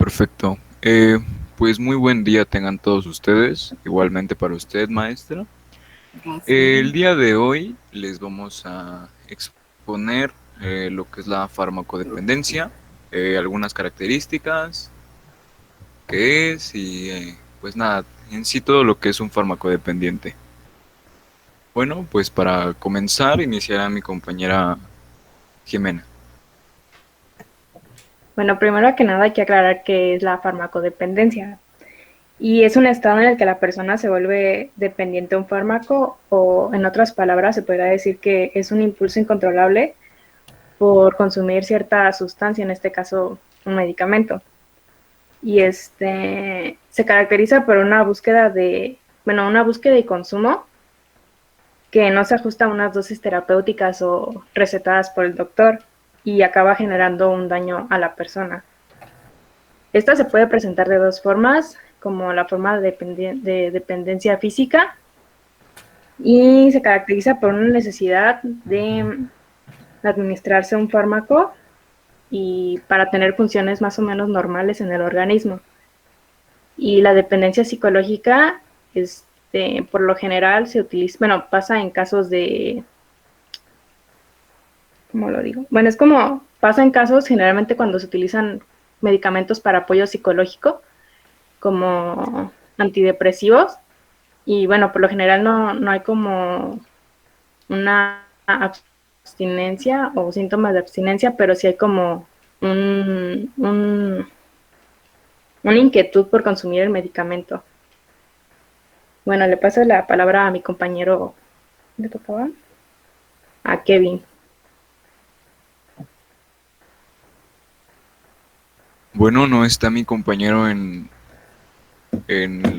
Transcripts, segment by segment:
Perfecto. Pues muy buen día tengan todos ustedes, igualmente para usted, maestra. El Gracias. día de hoy les vamos a exponer lo que es la farmacodependencia, algunas características, qué es y pues nada, en sí todo lo que es un fármaco dependiente. Bueno, pues para comenzar iniciará mi compañera Jimena. Bueno, primero que nada hay que aclarar qué es la farmacodependencia. Y es un estado en el que la persona se vuelve dependiente de un fármaco o, en otras palabras, se podría decir que es un impulso incontrolable por consumir cierta sustancia, en este caso un medicamento. Y se caracteriza por una búsqueda y consumo que no se ajusta a unas dosis terapéuticas o recetadas por el doctor y acaba generando un daño a la persona. Esta se puede presentar de dos formas, como la forma de dependencia física y se caracteriza por una necesidad de administrarse un fármaco y para tener funciones más o menos normales en el organismo. Y la dependencia psicológica, por lo general se utiliza, bueno, pasa en casos de, ¿cómo lo digo? Bueno, es como pasa en casos generalmente cuando se utilizan medicamentos para apoyo psicológico, como antidepresivos, y bueno, por lo general no hay como una abstinencia o síntomas de abstinencia, pero sí hay como un, un, una inquietud por consumir el medicamento. Bueno, le paso la palabra a mi compañero, ¿le tocaba? A Kevin. Bueno, no está mi compañero en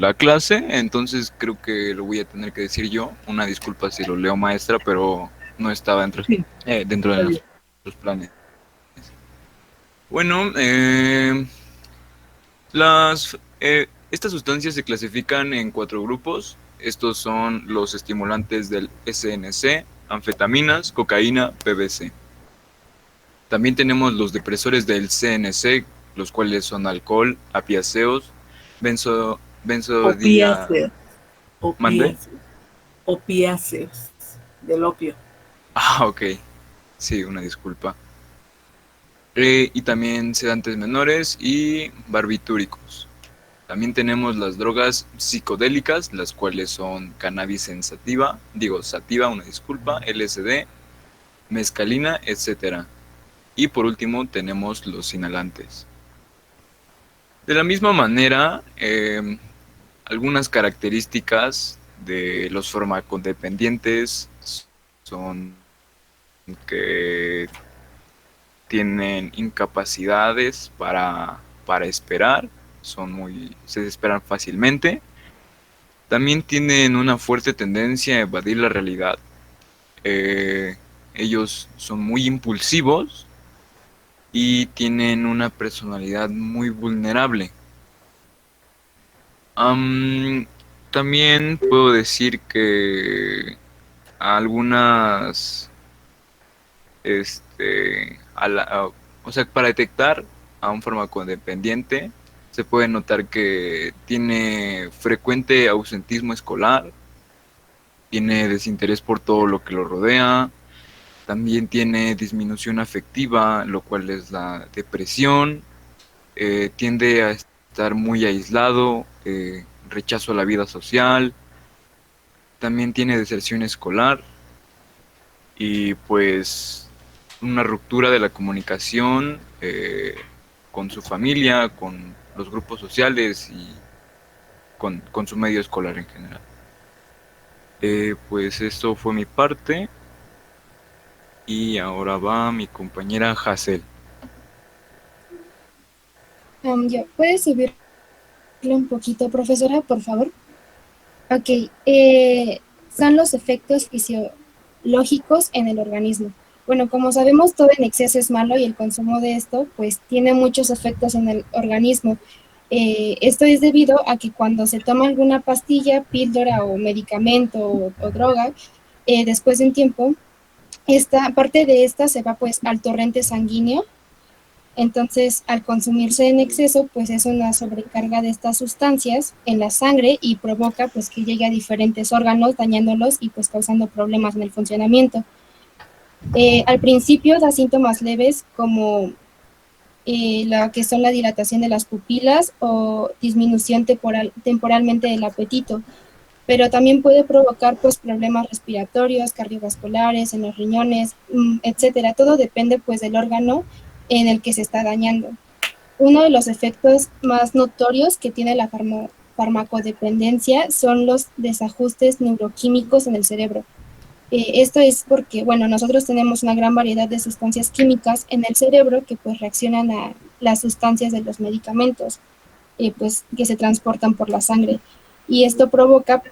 la clase, entonces creo que lo voy a tener que decir yo. Una disculpa si lo leo, maestra, pero no estaba Sí, dentro de está bien. los planes. Bueno, estas sustancias se clasifican en cuatro grupos. Estos son los estimulantes del SNC, anfetaminas, cocaína, PBC. También tenemos los depresores del CNC, los cuales son alcohol, apiáceos, benzodiazepina. Opiáceos, ¿Mande? opiáceos, opiáceos del opio. Ah, ok. Sí, una disculpa. Y también sedantes menores y barbitúricos. También tenemos las drogas psicodélicas, las cuales son cannabis sativa, una disculpa, LSD, mescalina, etcétera. Y por último tenemos los inhalantes. De la misma manera, algunas características de los farmacodependientes son que tienen incapacidades para esperar, se desesperan fácilmente. También tienen una fuerte tendencia a evadir la realidad. Eh, Ellos son muy impulsivos y tienen una personalidad muy vulnerable. Am, También puedo decir que algunas, o sea, para detectar a un farmacodependiente se puede notar que tiene frecuente ausentismo escolar, tiene desinterés por todo lo que lo rodea, también tiene disminución afectiva, lo cual es la depresión, tiende a estar muy aislado, rechazo a la vida social, también tiene deserción escolar y pues una ruptura de la comunicación con su familia, con los grupos sociales y con su medio escolar en general. Pues esto fue mi parte y ahora va mi compañera Hazel. ¿Puedes subirle un poquito, profesora, por favor? Ok, son los efectos fisiológicos en el organismo. Bueno, como sabemos, todo en exceso es malo y el consumo de esto, pues, tiene muchos efectos en el organismo. Esto es debido a que cuando se toma alguna pastilla, píldora o medicamento o droga, después de un tiempo, esta parte de esta se va pues al torrente sanguíneo Entonces, al consumirse en exceso, pues es una sobrecarga de estas sustancias en la sangre y provoca pues que llegue a diferentes órganos, dañándolos y pues causando problemas en el funcionamiento. Al principio da síntomas leves como la que son la dilatación de las pupilas o disminución temporalmente del apetito, pero también puede provocar pues problemas respiratorios, cardiovasculares, en los riñones, etcétera. Todo depende pues del órgano en el que se está dañando. Uno de los efectos más notorios que tiene la farmacodependencia son los desajustes neuroquímicos en el cerebro. Esto es porque, bueno, nosotros tenemos una gran variedad de sustancias químicas en el cerebro que pues reaccionan a las sustancias de los medicamentos, pues que se transportan por la sangre. Y esto provoca,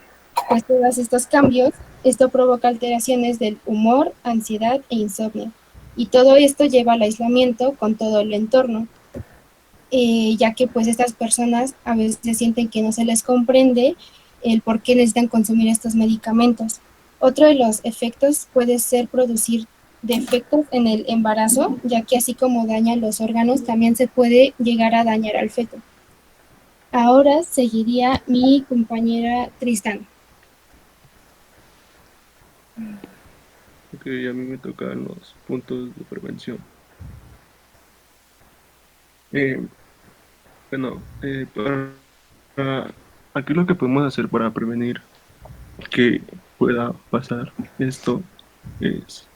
pues todos estos cambios, esto provoca alteraciones del humor, ansiedad e insomnio. Y todo esto lleva al aislamiento con todo el entorno, ya que pues estas personas a veces sienten que no se les comprende el por qué necesitan consumir estos medicamentos. Otro de los efectos puede ser producir defectos en el embarazo, ya que así como daña los órganos, también se puede llegar a dañar al feto. Ahora seguiría mi compañera Tristán. Ok, a mí me tocan los puntos de prevención. Eh, bueno, aquí lo que podemos hacer para prevenir que pueda pasar esto es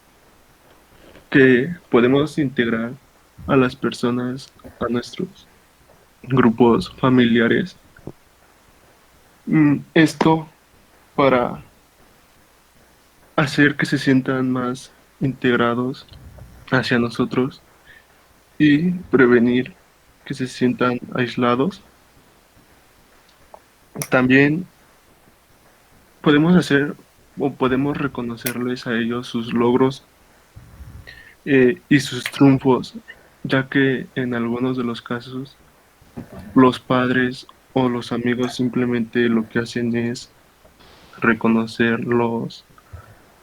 que podemos integrar a las personas a nuestros grupos familiares. Esto para hacer que se sientan más integrados hacia nosotros y prevenir que se sientan aislados. También podemos hacer o podemos reconocerles a ellos sus logros y sus triunfos, ya que en algunos de los casos los padres o los amigos simplemente lo que hacen es reconocer los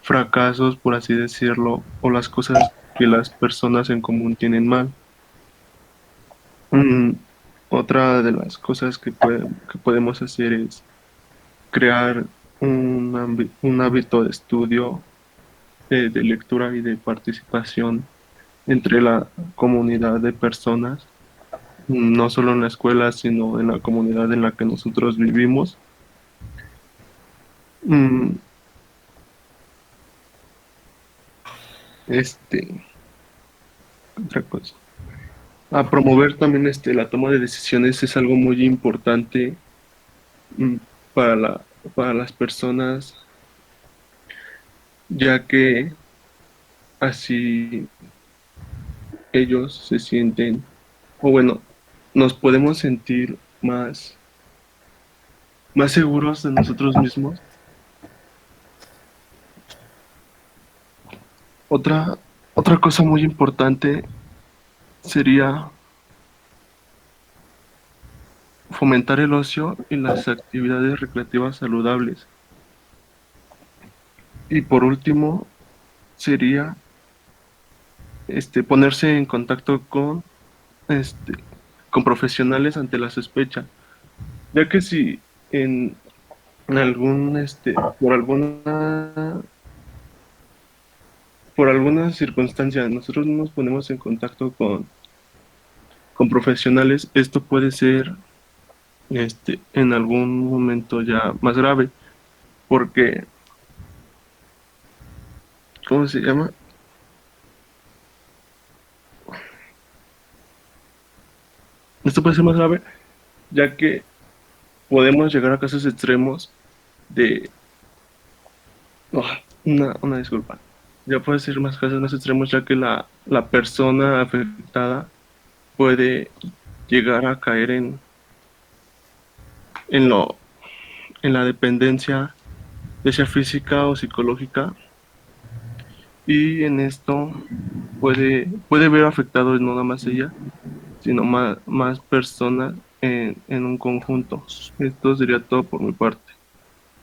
fracasos, por así decirlo, o las cosas que las personas en común tienen mal. Mm, Otra de las cosas que podemos hacer es crear un hábito de estudio, de lectura y de participación entre la comunidad de personas, no solo en la escuela, sino en la comunidad en la que nosotros vivimos. Mm, Este, otra cosa. A promover también la toma de decisiones es algo muy importante mm, para para las personas, ya que así ellos se sienten, o bueno, nos podemos sentir más seguros de nosotros mismos. Otra, otra cosa muy importante sería fomentar el ocio y las actividades recreativas saludables. Y por último, sería ponerse en contacto este, con profesionales ante la sospecha, ya que si en, en algún, por alguna circunstancia nosotros no nos ponemos en contacto con profesionales, esto puede ser en algún momento ya más grave, porque, ¿cómo se llama? Esto puede ser más grave, ya que podemos llegar a casos extremos de... una disculpa. Ya puede ser más casos más extremos, ya que la persona afectada puede llegar a caer en lo, en la dependencia, ya sea física o psicológica, y en esto puede ver afectado no nada más ella, sino más personas en un conjunto. Esto sería todo por mi parte.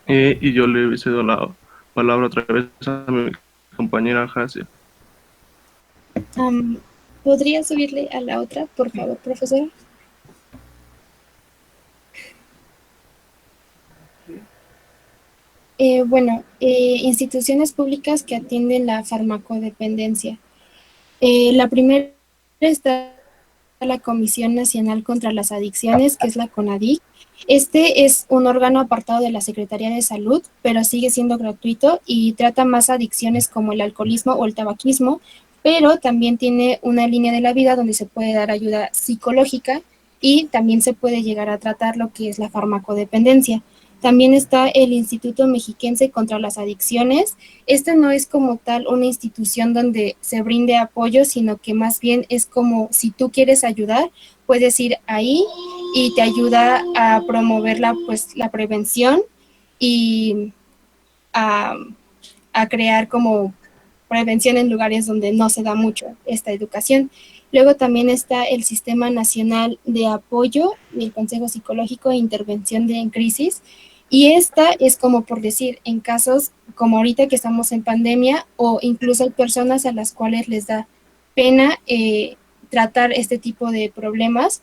Y yo le cedo la palabra otra vez a mi compañera Hasia. ¿Podría subirle a la otra, por favor, profesora? Instituciones públicas que atienden la farmacodependencia. La primera está la Comisión Nacional contra las Adicciones, que es la CONADIC. Este es un órgano apartado de la Secretaría de Salud, pero sigue siendo gratuito y trata más adicciones como el alcoholismo o el tabaquismo, pero también tiene una línea de la vida donde se puede dar ayuda psicológica y también se puede llegar a tratar lo que es la farmacodependencia. También está el Instituto Mexiquense contra las Adicciones. Este no es como tal una institución donde se brinde apoyo, sino que más bien es como si tú quieres ayudar, puedes ir ahí y te ayuda a promover la prevención y a, a crear como prevención en lugares donde no se da mucho esta educación. Luego también está el Sistema Nacional de Apoyo y el Consejo Psicológico e Intervención en Crisis. Y esta es como por decir, en casos como ahorita que estamos en pandemia o incluso hay personas a las cuales les da pena tratar este tipo de problemas,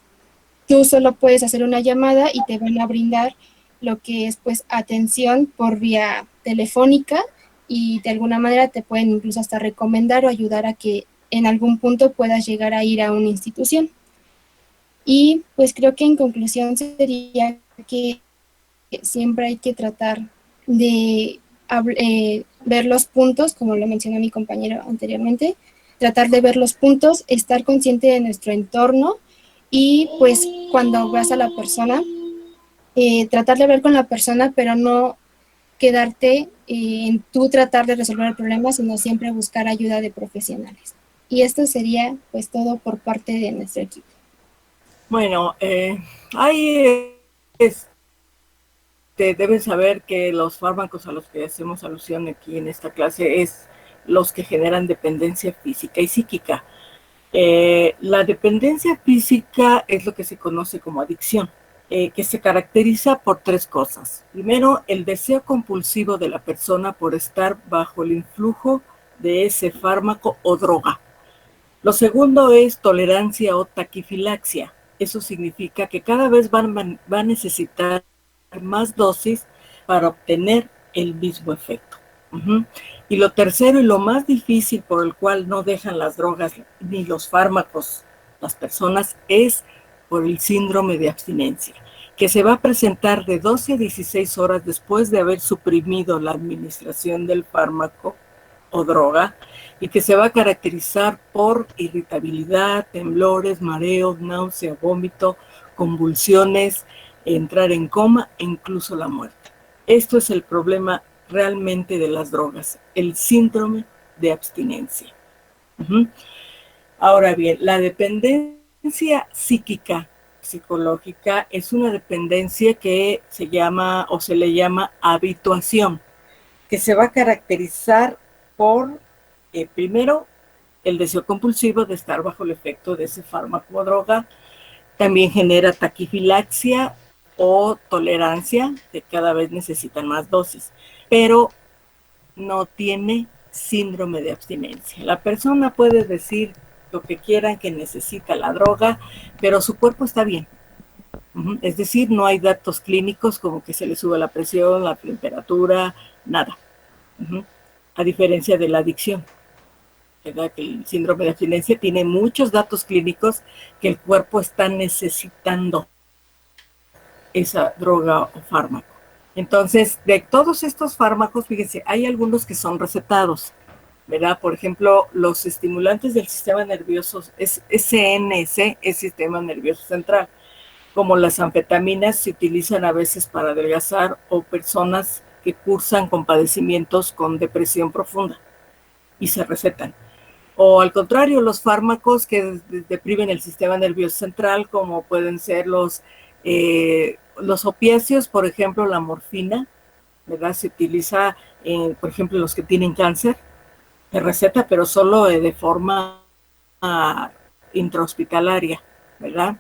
tú solo puedes hacer una llamada y te van a brindar lo que es pues atención por vía telefónica y de alguna manera te pueden incluso hasta recomendar o ayudar a que en algún punto puedas llegar a ir a una institución. Y pues creo que en conclusión sería que siempre hay que tratar de ver los puntos, como lo mencionó mi compañero anteriormente, tratar de ver los puntos, estar consciente de nuestro entorno y pues cuando vas a la persona, tratar de hablar con la persona, pero no quedarte en tú tratar de resolver el problema, sino siempre buscar ayuda de profesionales. Y esto sería pues todo por parte de nuestro equipo. Bueno, deben saber que los fármacos a los que hacemos alusión aquí en esta clase es los que generan dependencia física y psíquica. La dependencia física es lo que se conoce como adicción, que se caracteriza por tres cosas. Primero, el deseo compulsivo de la persona por estar bajo el influjo de ese fármaco o droga. Lo segundo es tolerancia o taquifilaxia. Eso significa que cada vez va a necesitar más dosis para obtener el mismo efecto. Y lo tercero y lo más difícil por el cual no dejan las drogas ni los fármacos las personas es por el síndrome de abstinencia, que se va a presentar de 12 a 16 horas después de haber suprimido la administración del fármaco o droga y que se va a caracterizar por irritabilidad, temblores, mareos, náusea, vómito, convulsiones, entrar en coma e incluso la muerte. Esto es el problema realmente de las drogas, el síndrome de abstinencia. Ahora bien, la dependencia psicológica es una dependencia que se llama o se le llama habituación, que se va a caracterizar por, primero, el deseo compulsivo de estar bajo el efecto de ese fármaco o droga. También genera taquifilaxia o tolerancia, que cada vez necesitan más dosis, pero no tiene síndrome de abstinencia. La persona puede decir lo que quieran, que necesita la droga, pero su cuerpo está bien. Es decir, no hay datos clínicos como que se le sube la presión, la temperatura, nada. A diferencia de la adicción, ¿verdad? Que el síndrome de abstinencia tiene muchos datos clínicos que el cuerpo está necesitando esa droga o fármaco. Entonces, de todos estos fármacos, fíjense, hay algunos que son recetados, ¿verdad? Por ejemplo, los estimulantes del sistema nervioso, CNS, es sistema nervioso central, como las anfetaminas se utilizan a veces para adelgazar o personas que cursan con padecimientos con depresión profunda y se recetan. O al contrario, los fármacos que deprimen el sistema nervioso central, como pueden ser los opiáceos, por ejemplo, la morfina, ¿verdad? Se utiliza, por ejemplo, los que tienen cáncer, se receta, pero solo de forma intrahospitalaria, ¿verdad?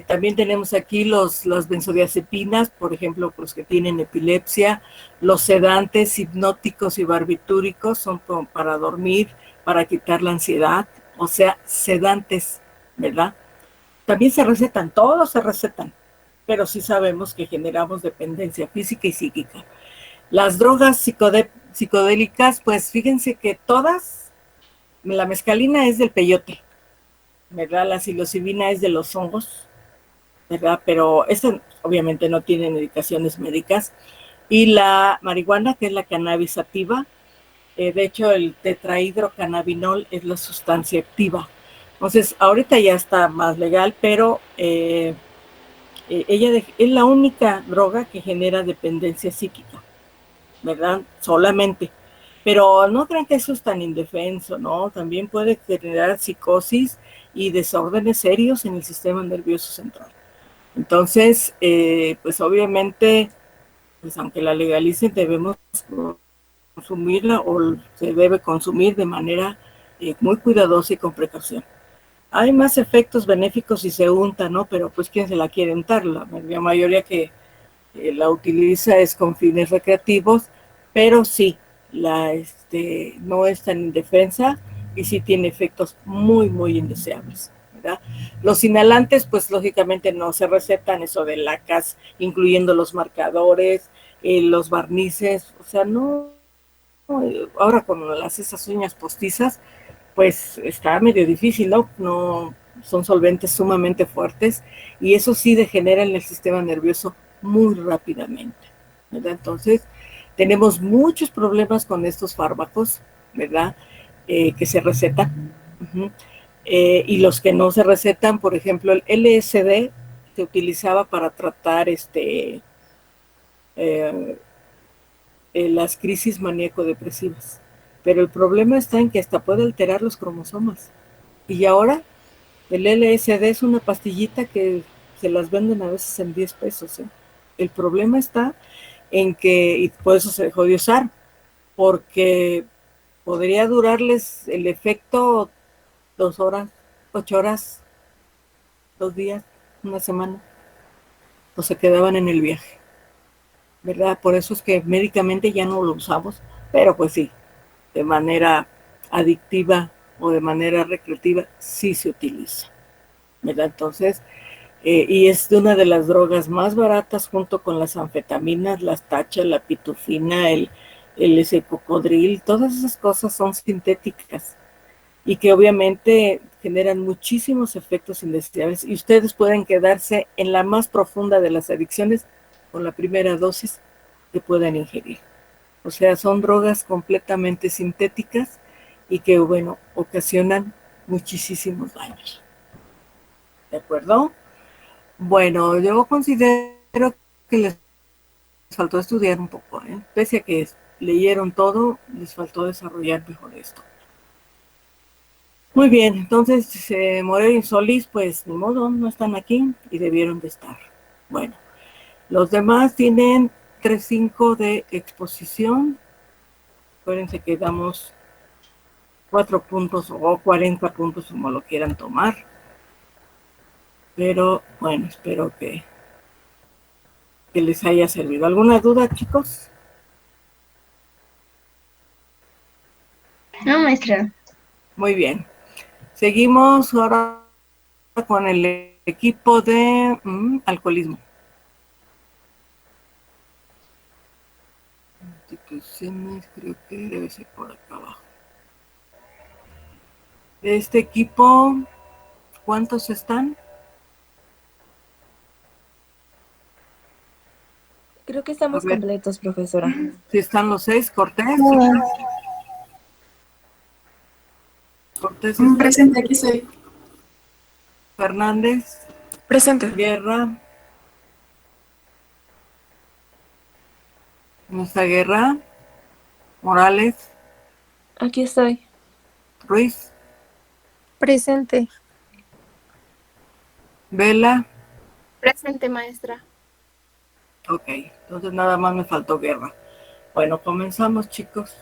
También tenemos aquí las benzodiazepinas, por ejemplo, los que tienen epilepsia, los sedantes hipnóticos y barbitúricos son para dormir, para quitar la ansiedad o sea, sedantes, ¿verdad? También se recetan, todos se recetan, pero sí sabemos que generamos dependencia física y psíquica. Las drogas psicodélicas, pues fíjense que todas, la mescalina es del peyote, ¿verdad? La psilocibina es de los hongos, ¿verdad? Pero esta obviamente no tiene indicaciones médicas. Y la marihuana, que es la cannabis sativa, de hecho el tetrahidrocannabinol es la sustancia activa. Entonces, ahorita ya está más legal, pero ella es la única droga que genera dependencia psíquica, ¿verdad? Solamente. Pero no crean que eso es tan indefenso, ¿no? También puede generar psicosis y desórdenes serios en el sistema nervioso central. Entonces, pues obviamente, pues aunque la legalicen, debemos consumirla o se debe consumir de manera muy cuidadosa y con precaución. Hay más efectos benéficos si se unta, ¿no? Pero pues ¿quién se la quiere untar? La mayoría que la utiliza es con fines recreativos, pero sí, no es tan indefensa y sí tiene efectos muy, muy indeseables, ¿verdad? Los inhalantes, pues lógicamente no se recetan, eso de lacas, incluyendo los marcadores, los barnices, o sea, no, ahora con esas uñas postizas, pues está medio difícil, ¿no? No son solventes sumamente fuertes y eso sí degenera en el sistema nervioso muy rápidamente, ¿verdad? Entonces, tenemos muchos problemas con estos fármacos, ¿verdad? Que se recetan. Y los que no se recetan, por ejemplo, el LSD se utilizaba para tratar las crisis maníaco-depresivas. Pero el problema está en que hasta puede alterar los cromosomas. Y ahora el LSD es una pastillita que se las venden a veces en 10 pesos. ¿Eh? El problema está en que, y por eso se dejó de usar, porque podría durarles el efecto 2 horas, 8 horas, 2 días, una semana, o se quedaban en el viaje, ¿verdad? Por eso es que médicamente ya no lo usamos, pero pues sí, de manera adictiva o de manera recreativa sí se utiliza, ¿verdad? Entonces, y es de una de las drogas más baratas junto con las anfetaminas, las tachas, la pitufina, ese cocodril, todas esas cosas son sintéticas y que obviamente generan muchísimos efectos indeseables y ustedes pueden quedarse en la más profunda de las adicciones con la primera dosis que puedan ingerir. O sea, son drogas completamente sintéticas y que, bueno, ocasionan muchísimos daños. ¿De acuerdo? Bueno, yo considero que les faltó estudiar un poco, ¿eh? Pese a que leyeron todo, les faltó desarrollar mejor esto. Muy bien, entonces Moreno y Solís, pues ni modo, no están aquí y debieron de estar. Bueno, los demás tienen 3.5 de exposición. Acuérdense que damos 4 puntos o 40 puntos como lo quieran tomar. Pero bueno, espero que les haya servido. ¿Alguna duda, chicos? No, maestra. Muy bien. Seguimos ahora con el equipo de alcoholismo. Instituciones, creo que debe ser por acá abajo. De este equipo, ¿cuántos están? Creo que estamos completos, profesora. Si están los 6, Cortés. Cortés. Presente, aquí estoy. Fernández. Presente. Guerra. Nuestra Guerra. Morales. Aquí estoy. Ruiz. Presente. Vela. Presente, maestra. Ok, entonces nada más me faltó Guerra. Bueno, comenzamos, chicos.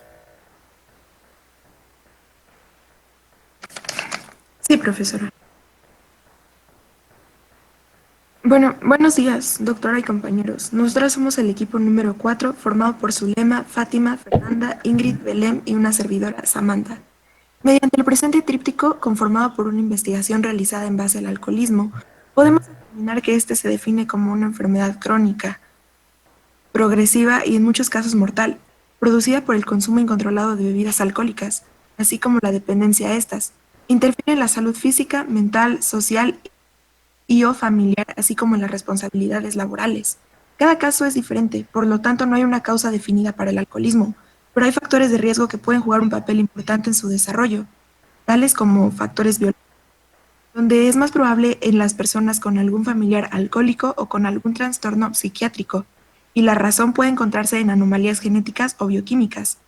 Sí, profesora. Bueno, buenos días, doctora y compañeros. Nosotras somos el equipo número 4, formado por Zulema, Fátima, Fernanda, Ingrid, Belén y una servidora, Samantha. Mediante el presente tríptico, conformado por una investigación realizada en base al alcoholismo, podemos determinar que este se define como una enfermedad crónica, progresiva y en muchos casos mortal, producida por el consumo incontrolado de bebidas alcohólicas, así como la dependencia a estas. Interfiere en la salud física, mental, social y o familiar, así como en las responsabilidades laborales. Cada caso es diferente, por lo tanto no hay una causa definida para el alcoholismo, pero hay factores de riesgo que pueden jugar un papel importante en su desarrollo, tales como factores biológicos, donde es más probable en las personas con algún familiar alcohólico o con algún trastorno psiquiátrico, y la razón puede encontrarse en anomalías genéticas o bioquímicas.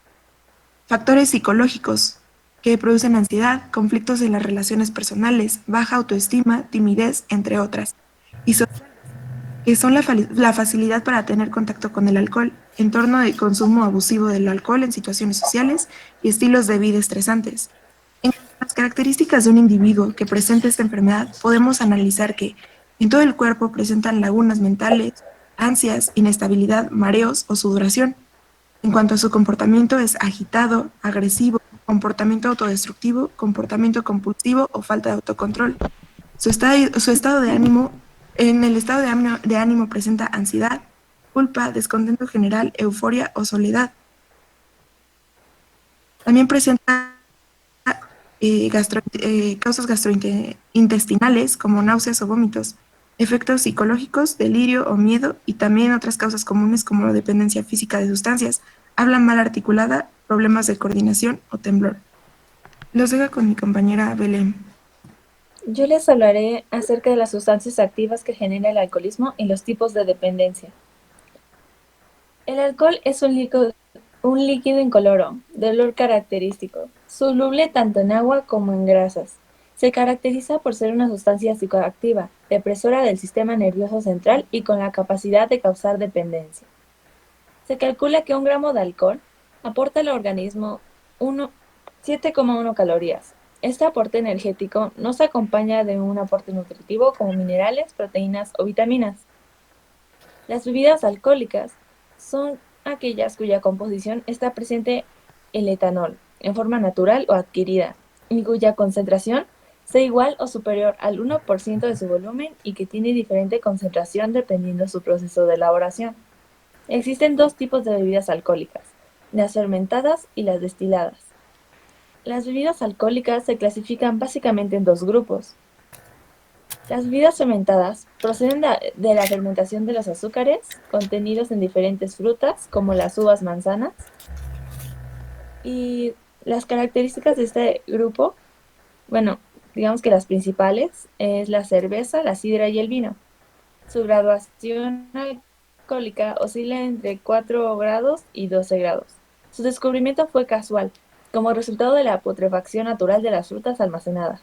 Factores psicológicos que producen ansiedad, conflictos en las relaciones personales, baja autoestima, timidez, entre otras. Y sociales, que son la facilidad para tener contacto con el alcohol, entorno de consumo abusivo del alcohol en situaciones sociales y estilos de vida estresantes. En las características de un individuo que presenta esta enfermedad, podemos analizar que en todo el cuerpo presentan lagunas mentales, ansias, inestabilidad, mareos o sudoración. En cuanto a su comportamiento, es agitado, agresivo, comportamiento autodestructivo, comportamiento compulsivo o falta de autocontrol. Su estado de ánimo, en el estado de ánimo presenta ansiedad, culpa, descontento general, euforia o soledad. También presenta causas gastrointestinales como náuseas o vómitos, efectos psicológicos, delirio o miedo, y también otras causas comunes como dependencia física de sustancias, habla mal articulada, problemas de coordinación o temblor. Los dejo con mi compañera Belén. Yo les hablaré acerca de las sustancias activas que genera el alcoholismo y los tipos de dependencia. El alcohol es un líquido incoloro, de olor característico, soluble tanto en agua como en grasas. Se caracteriza por ser una sustancia psicoactiva, depresora del sistema nervioso central y con la capacidad de causar dependencia. Se calcula que 1 gramo de alcohol aporta al organismo 7,1 calorías. Este aporte energético no se acompaña de un aporte nutritivo como minerales, proteínas o vitaminas. Las bebidas alcohólicas son aquellas cuya composición está presente el etanol, en forma natural o adquirida, y cuya concentración sea igual o superior al 1% de su volumen y que tiene diferente concentración dependiendo su proceso de elaboración. Existen 2 tipos de bebidas alcohólicas, las fermentadas y las destiladas. Las bebidas alcohólicas se clasifican básicamente en 2 grupos. Las bebidas fermentadas proceden de la fermentación de los azúcares contenidos en diferentes frutas, como las uvas, manzanas. Y las características de este grupo, bueno, digamos que las principales es la cerveza, la sidra y el vino. Su graduación alcohólica oscila entre 4 grados y 12 grados. Su descubrimiento fue casual, como resultado de la putrefacción natural de las frutas almacenadas.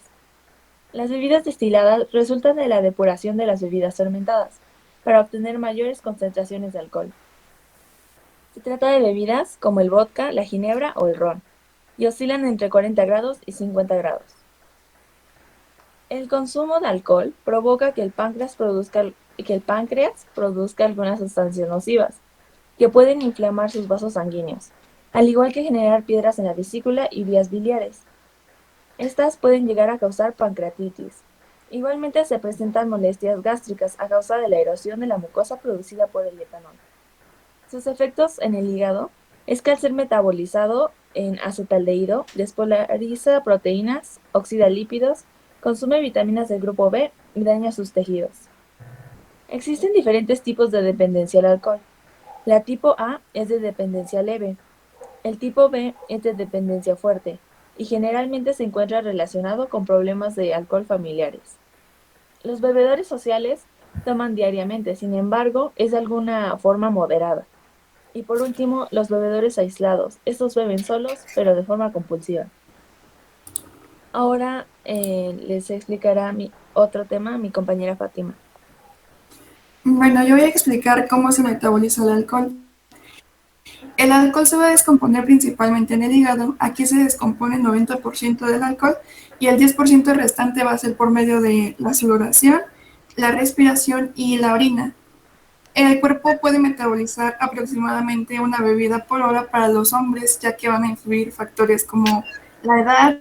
Las bebidas destiladas resultan de la depuración de las bebidas fermentadas, para obtener mayores concentraciones de alcohol. Se trata de bebidas como el vodka, la ginebra o el ron, y oscilan entre 40 grados y 50 grados. El consumo de alcohol provoca que el páncreas produzca algunas sustancias nocivas, que pueden inflamar sus vasos sanguíneos, al igual que generar piedras en la vesícula y vías biliares. Estas pueden llegar a causar pancreatitis. Igualmente se presentan molestias gástricas a causa de la erosión de la mucosa producida por el etanol. Sus efectos en el hígado es que al ser metabolizado en acetaldehído, despolariza proteínas, oxida lípidos, consume vitaminas del grupo B y daña sus tejidos. Existen diferentes tipos de dependencia al alcohol. La tipo A es de dependencia leve. El tipo B es de dependencia fuerte y generalmente se encuentra relacionado con problemas de alcohol familiares. Los bebedores sociales toman diariamente, sin embargo, es de alguna forma moderada. Y por último, los bebedores aislados. Estos beben solos, pero de forma compulsiva. Ahora les explicará otro tema mi compañera Fátima. Bueno, yo voy a explicar cómo se metaboliza el alcohol. El alcohol se va a descomponer principalmente en el hígado. Aquí se descompone el 90% del alcohol y el 10% restante va a ser por medio de la sudoración, la respiración y la orina. El cuerpo puede metabolizar aproximadamente una bebida por hora para los hombres, ya que van a influir factores como la edad,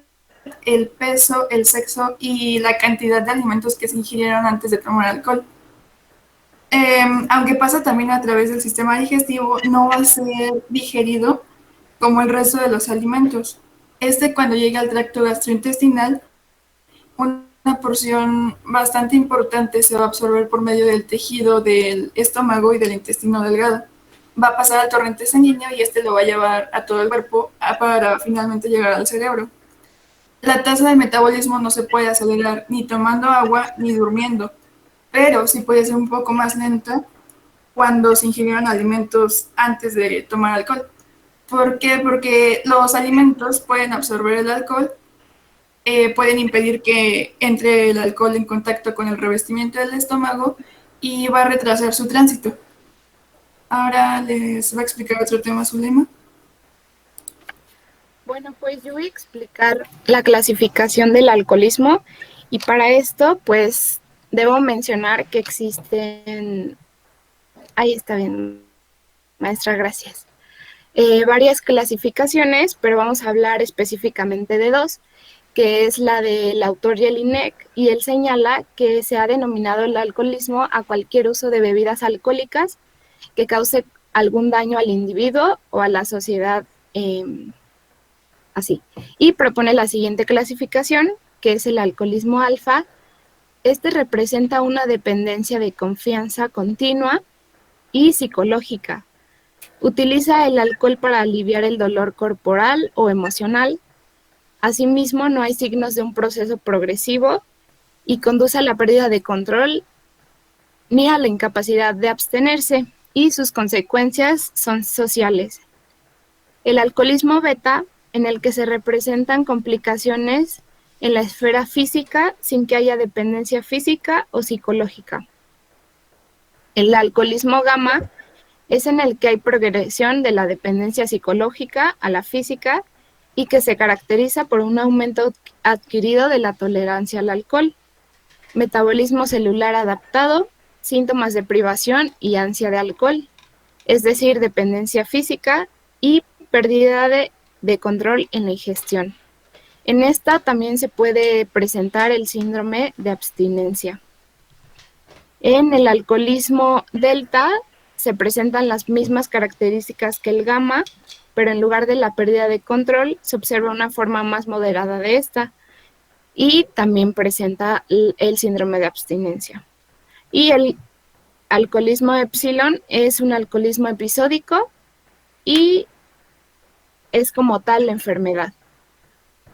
el peso, el sexo y la cantidad de alimentos que se ingirieron antes de tomar alcohol. Aunque pasa también a través del sistema digestivo, no va a ser digerido como el resto de los alimentos. Cuando llega al tracto gastrointestinal, una porción bastante importante se va a absorber por medio del tejido del estómago y del intestino delgado. Va a pasar al torrente sanguíneo y lo va a llevar a todo el cuerpo para finalmente llegar al cerebro. La tasa de metabolismo no se puede acelerar ni tomando agua ni durmiendo, pero sí puede ser un poco más lenta cuando se ingirieron alimentos antes de tomar alcohol. ¿Por qué? Porque los alimentos pueden absorber el alcohol, pueden impedir que entre el alcohol en contacto con el revestimiento del estómago y va a retrasar su tránsito. Ahora les va a explicar otro tema, Zulema. Bueno, pues yo voy a explicar la clasificación del alcoholismo y para esto pues debo mencionar que existen, ahí está bien, maestra, gracias, varias clasificaciones, pero vamos a hablar específicamente de dos, que es la del autor Jelinek, y él señala que se ha denominado el alcoholismo a cualquier uso de bebidas alcohólicas que cause algún daño al individuo o a la sociedad, así. Y propone la siguiente clasificación, que es el alcoholismo alfa. Este representa una dependencia de confianza continua y psicológica. Utiliza el alcohol para aliviar el dolor corporal o emocional. Asimismo, no hay signos de un proceso progresivo y conduce a la pérdida de control ni a la incapacidad de abstenerse, y sus consecuencias son sociales. El alcoholismo beta, en el que se representan complicaciones en la esfera física sin que haya dependencia física o psicológica. El alcoholismo gamma es en el que hay progresión de la dependencia psicológica a la física y que se caracteriza por un aumento adquirido de la tolerancia al alcohol, metabolismo celular adaptado, síntomas de privación y ansia de alcohol, es decir, dependencia física y pérdida de control en la ingestión. En esta también se puede presentar el síndrome de abstinencia. En el alcoholismo delta se presentan las mismas características que el gamma, pero en lugar de la pérdida de control se observa una forma más moderada de esta y también presenta el síndrome de abstinencia. Y el alcoholismo epsilon es un alcoholismo episódico y es como tal la enfermedad.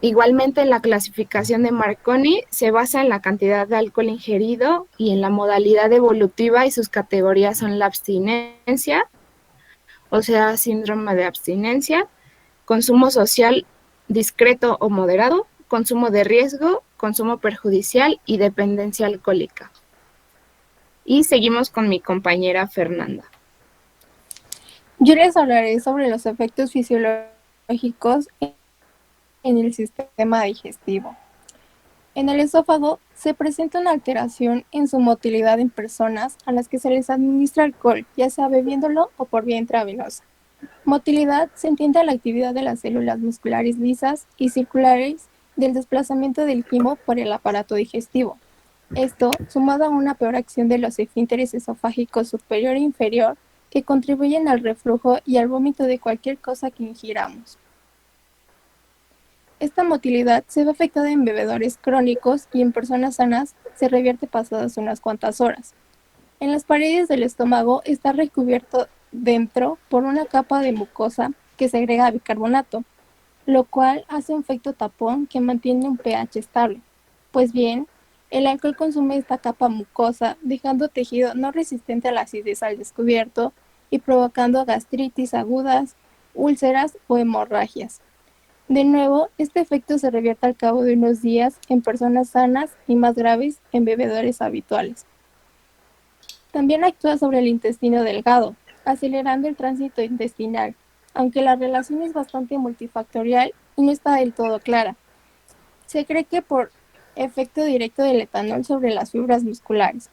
Igualmente, la clasificación de Marconi se basa en la cantidad de alcohol ingerido y en la modalidad evolutiva, y sus categorías son la abstinencia, o sea, síndrome de abstinencia, consumo social discreto o moderado, consumo de riesgo, consumo perjudicial y dependencia alcohólica. Y seguimos con mi compañera Fernanda. Yo les hablaré sobre los efectos fisiológicos en el sistema digestivo. En el esófago se presenta una alteración en su motilidad en personas a las que se les administra alcohol, ya sea bebiéndolo o por vía intravenosa. Motilidad se entiende a la actividad de las células musculares lisas y circulares del desplazamiento del quimo por el aparato digestivo. Esto, sumado a una peor acción de los esfínteres esofágicos superior e inferior, que contribuyen al reflujo y al vómito de cualquier cosa que ingiramos. Esta motilidad se ve afectada en bebedores crónicos y en personas sanas se revierte pasadas unas cuantas horas. En las paredes del estómago está recubierto dentro por una capa de mucosa que segrega bicarbonato, lo cual hace un efecto tapón que mantiene un pH estable. Pues bien, el alcohol consume esta capa mucosa, dejando tejido no resistente a la acidez al descubierto y provocando gastritis agudas, úlceras o hemorragias. De nuevo, este efecto se revierte al cabo de unos días en personas sanas y más graves en bebedores habituales. También actúa sobre el intestino delgado, acelerando el tránsito intestinal, aunque la relación es bastante multifactorial y no está del todo clara. Se cree que por efecto directo del etanol sobre las fibras musculares.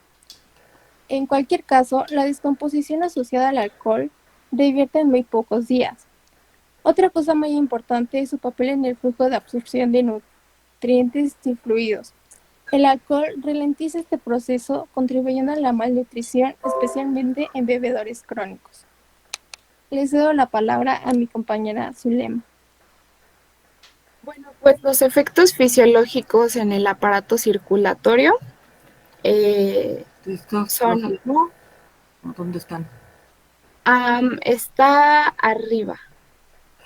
En cualquier caso, la descomposición asociada al alcohol revierte en muy pocos días. Otra cosa muy importante es su papel en el flujo de absorción de nutrientes y fluidos. El alcohol ralentiza este proceso, contribuyendo a la malnutrición, especialmente en bebedores crónicos. Le cedo la palabra a mi compañera Zulema. Bueno, pues los efectos fisiológicos en el aparato circulatorio son... ¿Dónde están? Está arriba.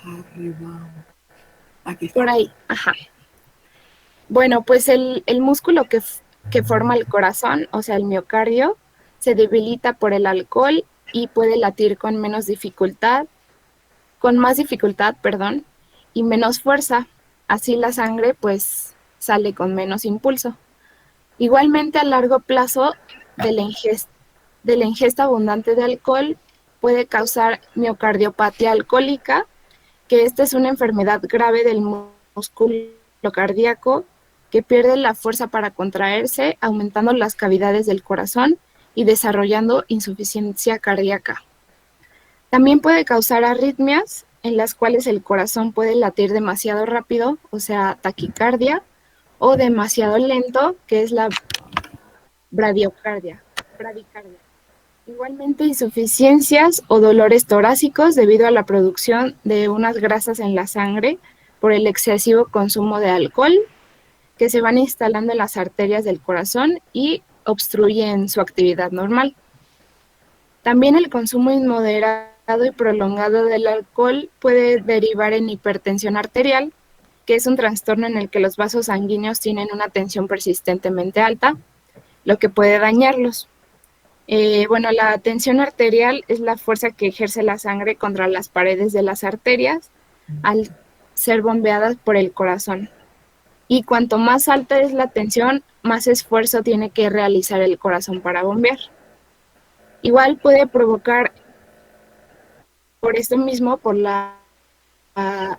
Arriba. Aquí está. Por ahí, ajá. Bueno, pues el músculo que forma el corazón, o sea, el miocardio, se debilita por el alcohol y puede latir con más dificultad, perdón, y menos fuerza. Así la sangre, pues, sale con menos impulso. Igualmente, a largo plazo, de la ingesta abundante de alcohol puede causar miocardiopatía alcohólica, que esta es una enfermedad grave del músculo cardíaco que pierde la fuerza para contraerse, aumentando las cavidades del corazón y desarrollando insuficiencia cardíaca. También puede causar arritmias en las cuales el corazón puede latir demasiado rápido, o sea, taquicardia, o demasiado lento, que es la bradicardia. Igualmente, insuficiencias o dolores torácicos debido a la producción de unas grasas en la sangre por el excesivo consumo de alcohol que se van instalando en las arterias del corazón y obstruyen su actividad normal. También el consumo inmoderado y prolongado del alcohol puede derivar en hipertensión arterial, que es un trastorno en el que los vasos sanguíneos tienen una tensión persistentemente alta, lo que puede dañarlos. Bueno, la tensión arterial es la fuerza que ejerce la sangre contra las paredes de las arterias al ser bombeadas por el corazón. Y cuanto más alta es la tensión, más esfuerzo tiene que realizar el corazón para bombear. Igual puede provocar, por esto mismo, por la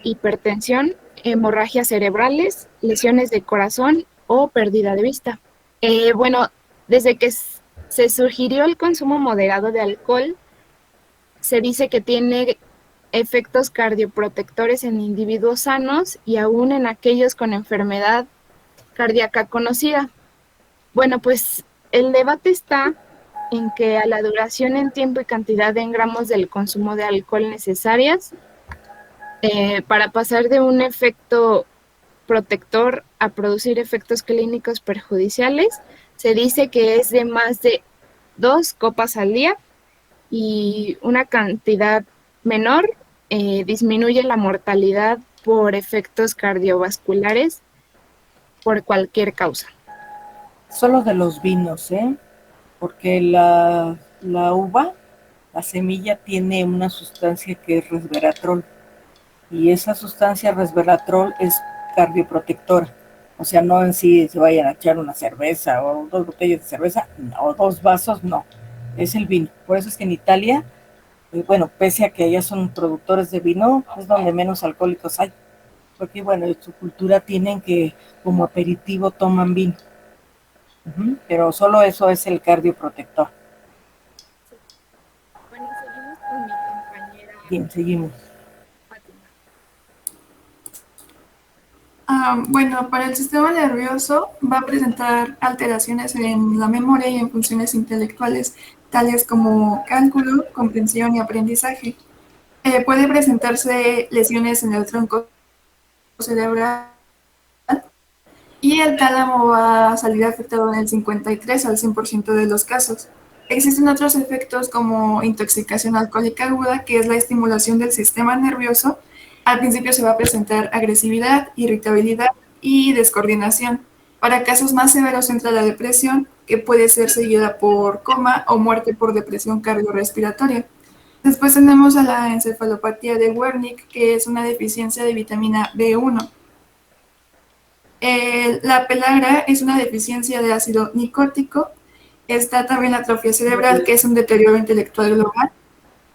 hipertensión, hemorragias cerebrales, lesiones de corazón o pérdida de vista. Bueno, desde que se sugirió el consumo moderado de alcohol, se dice que tiene efectos cardioprotectores en individuos sanos y aún en aquellos con enfermedad cardíaca conocida. Bueno, pues el debate está en que a la duración en tiempo y cantidad en gramos del consumo de alcohol necesarias para pasar de un efecto protector a producir efectos clínicos perjudiciales, se dice que es de más de 2 copas al día y una cantidad menor disminuye la mortalidad por efectos cardiovasculares por cualquier causa. Solo de los vinos, porque la uva, la semilla, tiene una sustancia que es resveratrol, y esa sustancia resveratrol es cardioprotectora. O sea, no en sí se vayan a echar una cerveza o 2 botellas de cerveza, no, o 2 vasos, no, es el vino. Por eso es que en Italia, bueno, pese a que allá son productores de vino, es donde menos alcohólicos hay, porque bueno, en su cultura tienen que como aperitivo toman vino. Pero solo eso es el cardioprotector. Bueno, seguimos con mi compañera. Bien, seguimos. Bueno, para el sistema nervioso va a presentar alteraciones en la memoria y en funciones intelectuales, tales como cálculo, comprensión y aprendizaje. Puede presentarse lesiones en el tronco cerebral y el tálamo va a salir afectado en el 53 al 100% de los casos. Existen otros efectos como intoxicación alcohólica aguda, que es la estimulación del sistema nervioso. Al principio se va a presentar agresividad, irritabilidad y descoordinación. Para casos más severos entra la depresión, que puede ser seguida por coma o muerte por depresión cardiorrespiratoria. Después tenemos a la encefalopatía de Wernicke, que es una deficiencia de vitamina B1. La pelagra es una deficiencia de ácido nicótico. Está también la atrofia cerebral, que es un deterioro intelectual global.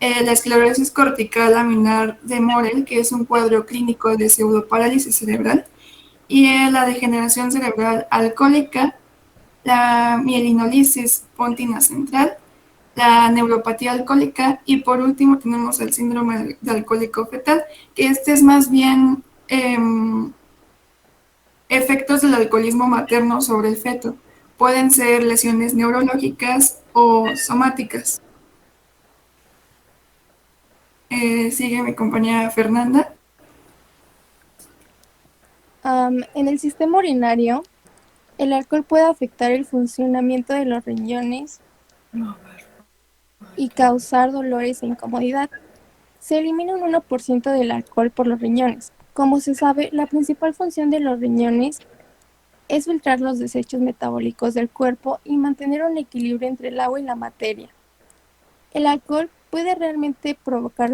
La esclerosis cortical laminar de Morel, que es un cuadro clínico de pseudoparálisis cerebral. Y la degeneración cerebral alcohólica, la mielinolisis pontina central, la neuropatía alcohólica y por último tenemos el síndrome de alcohólico fetal, que este es más bien Efectos del alcoholismo materno sobre el feto. Pueden ser lesiones neurológicas o somáticas. Sigue mi compañera Fernanda. En el sistema urinario, el alcohol puede afectar el funcionamiento de los riñones y causar dolores e incomodidad. Se elimina un 1% del alcohol por los riñones. Como se sabe, la principal función de los riñones es filtrar los desechos metabólicos del cuerpo y mantener un equilibrio entre el agua y la materia. El alcohol puede realmente provocar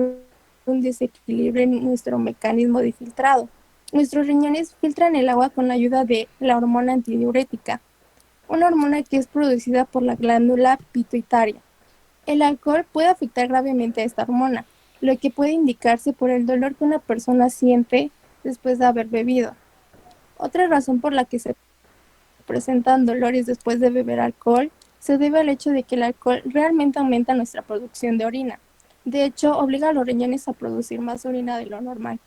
un desequilibrio en nuestro mecanismo de filtrado. Nuestros riñones filtran el agua con la ayuda de la hormona antidiurética, una hormona que es producida por la glándula pituitaria. El alcohol puede afectar gravemente a esta hormona, lo que puede indicarse por el dolor que una persona siente después de haber bebido. Otra razón por la que se presentan dolores después de beber alcohol se debe al hecho de que el alcohol realmente aumenta nuestra producción de orina. De hecho, obliga a los riñones a producir más orina de lo normal.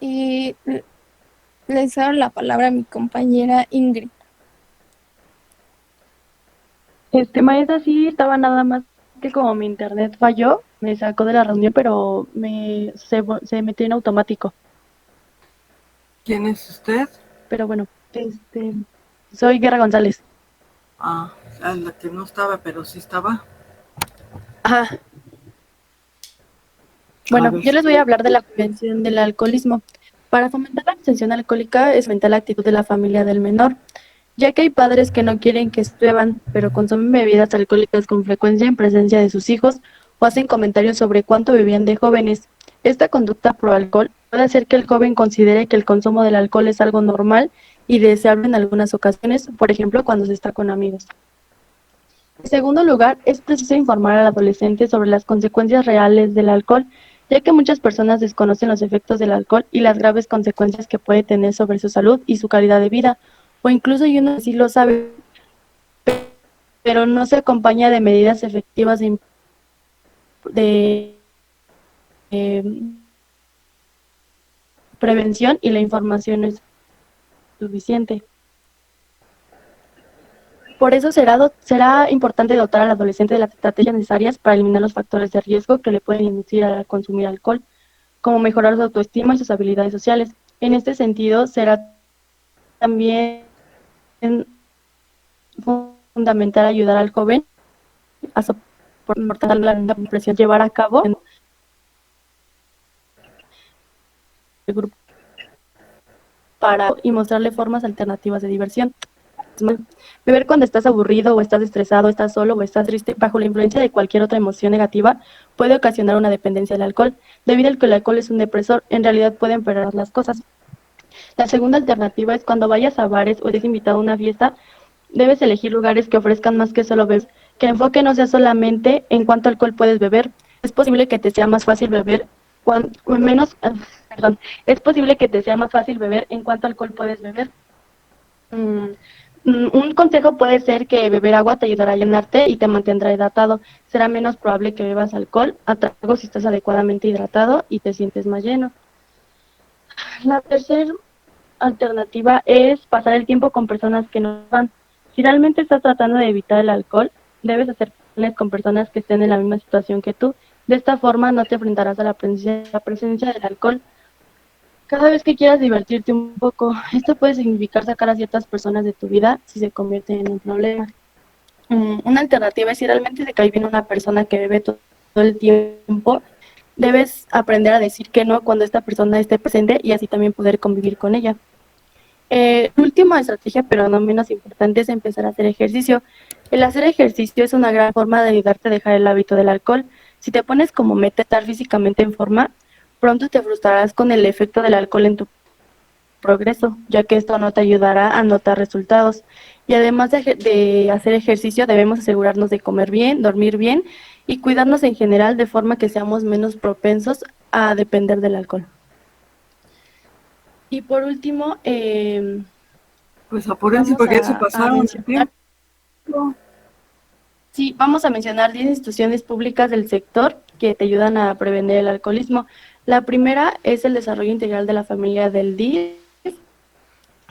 Y les doy la palabra a mi compañera Ingrid. Maestra, sí estaba, nada más que como mi internet falló, me sacó de la reunión, pero se metió en automático. ¿Quién es usted? Pero bueno, soy Guerra González. Ah, la que no estaba, pero sí estaba. Ajá. Bueno, yo les voy a hablar de la prevención del alcoholismo. Para fomentar la abstención alcohólica es fomentar la actitud de la familia del menor, ya que hay padres que no quieren que beban, pero consumen bebidas alcohólicas con frecuencia en presencia de sus hijos o hacen comentarios sobre cuánto bebían de jóvenes. Esta conducta pro alcohol puede hacer que el joven considere que el consumo del alcohol es algo normal y deseable en algunas ocasiones, por ejemplo, cuando se está con amigos. En segundo lugar, es preciso informar al adolescente sobre las consecuencias reales del alcohol, ya que muchas personas desconocen los efectos del alcohol y las graves consecuencias que puede tener sobre su salud y su calidad de vida, o incluso y uno sí lo sabe, pero no se acompaña de medidas efectivas de prevención y la información es suficiente. Por eso será importante dotar al adolescente de las estrategias necesarias para eliminar los factores de riesgo que le pueden inducir a consumir alcohol, como mejorar su autoestima y sus habilidades sociales. En este sentido, será también fundamental ayudar al joven a soportar la presión, llevar a cabo el grupo y mostrarle formas alternativas de diversión. Beber cuando estás aburrido o estás estresado, estás solo o estás triste bajo la influencia de cualquier otra emoción negativa puede ocasionar una dependencia del alcohol. Debido a que el alcohol es un depresor, en realidad puede empeorar las cosas. La segunda alternativa es cuando vayas a bares o estés invitado a una fiesta, debes elegir lugares que ofrezcan más que solo beber, que el enfoque no sea solamente en cuánto alcohol puedes beber. Es posible que te sea más fácil beber es posible que te sea más fácil beber en cuánto alcohol puedes beber. Un consejo puede ser que beber agua te ayudará a llenarte y te mantendrá hidratado. Será menos probable que bebas alcohol a trago si estás adecuadamente hidratado y te sientes más lleno. La tercera alternativa es pasar el tiempo con personas que no van. Si realmente estás tratando de evitar el alcohol, debes hacer planes con personas que estén en la misma situación que tú. De esta forma no te enfrentarás a la presencia del alcohol. Cada vez que quieras divertirte un poco, esto puede significar sacar a ciertas personas de tu vida si se convierte en un problema. Una alternativa es si realmente te cae bien una persona que bebe todo el tiempo, debes aprender a decir que no cuando esta persona esté presente y así también poder convivir con ella. Última estrategia, pero no menos importante, es empezar a hacer ejercicio. El hacer ejercicio es una gran forma de ayudarte a dejar el hábito del alcohol. Si te pones como meta estar físicamente en forma, pronto te frustrarás con el efecto del alcohol en tu progreso, ya que esto no te ayudará a notar resultados. Y además de hacer ejercicio, debemos asegurarnos de comer bien, dormir bien y cuidarnos en general de forma que seamos menos propensos a depender del alcohol. Y por último, pues apúrense porque ya se pasaron su tiempo. Sí, vamos a mencionar 10 instituciones públicas del sector que te ayudan a prevenir el alcoholismo. La primera es el desarrollo integral de la familia del DIF.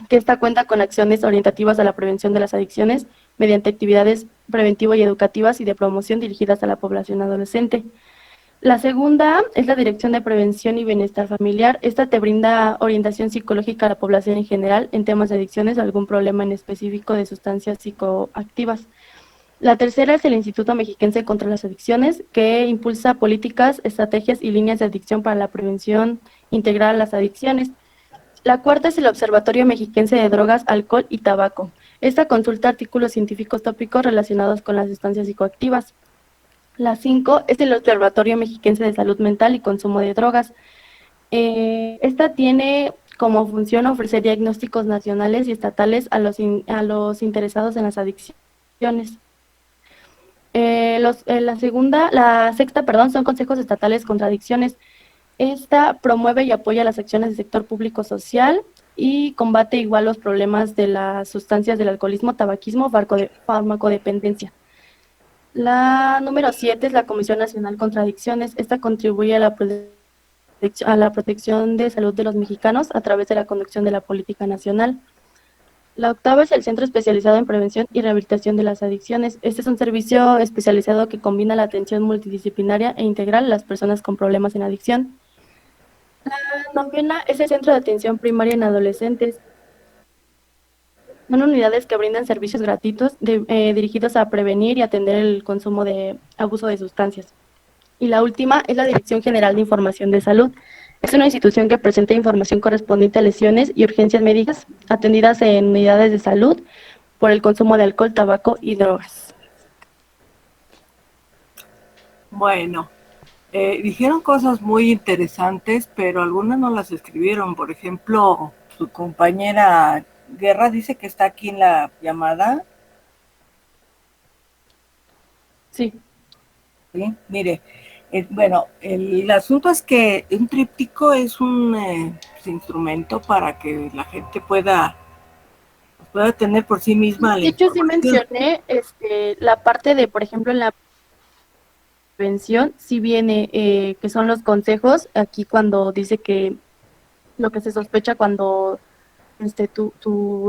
que esta cuenta con acciones orientativas a la prevención de las adicciones mediante actividades preventivas y educativas y de promoción dirigidas a la población adolescente. La segunda es la Dirección de Prevención y Bienestar Familiar. Esta te brinda orientación psicológica a la población en general en temas de adicciones o algún problema en específico de sustancias psicoactivas. La tercera es el Instituto Mexiquense contra las Adicciones, que impulsa políticas, estrategias y líneas de adicción para la prevención integral a las adicciones. La cuarta es el Observatorio Mexiquense de Drogas, Alcohol y Tabaco. Esta consulta artículos científicos tópicos relacionados con las sustancias psicoactivas. La 5 es el Observatorio Mexiquense de Salud Mental y Consumo de Drogas. Esta tiene como función ofrecer diagnósticos nacionales y estatales a los interesados en las adicciones. La sexta, son consejos estatales contra adicciones. Esta promueve y apoya las acciones del sector público social y combate igual los problemas de las sustancias del alcoholismo, tabaquismo, farmacodependencia. La número 7 es la Comisión Nacional contra Adicciones. Esta contribuye a la protección de salud de los mexicanos a través de la conducción de la política nacional. La octava es el Centro Especializado en Prevención y Rehabilitación de las Adicciones. Este es un servicio especializado que combina la atención multidisciplinaria e integral a las personas con problemas en adicción. La novena es el Centro de Atención Primaria en Adolescentes. Son unidades que brindan servicios gratuitos dirigidos a prevenir y atender el consumo de abuso de sustancias. Y la última es la Dirección General de Información de Salud. Es una institución que presenta información correspondiente a lesiones y urgencias médicas atendidas en unidades de salud por el consumo de alcohol, tabaco y drogas. Bueno, dijeron cosas muy interesantes, pero algunas no las escribieron. Por ejemplo, su compañera Guerra dice que está aquí en la llamada. Sí. ¿Sí? Mire, bueno, el asunto es que un tríptico es un instrumento para que la gente pueda tener por sí misma la De hecho, sí información. mencioné la parte de, por ejemplo, en la prevención, sí viene que son los consejos, aquí cuando dice que lo que se sospecha cuando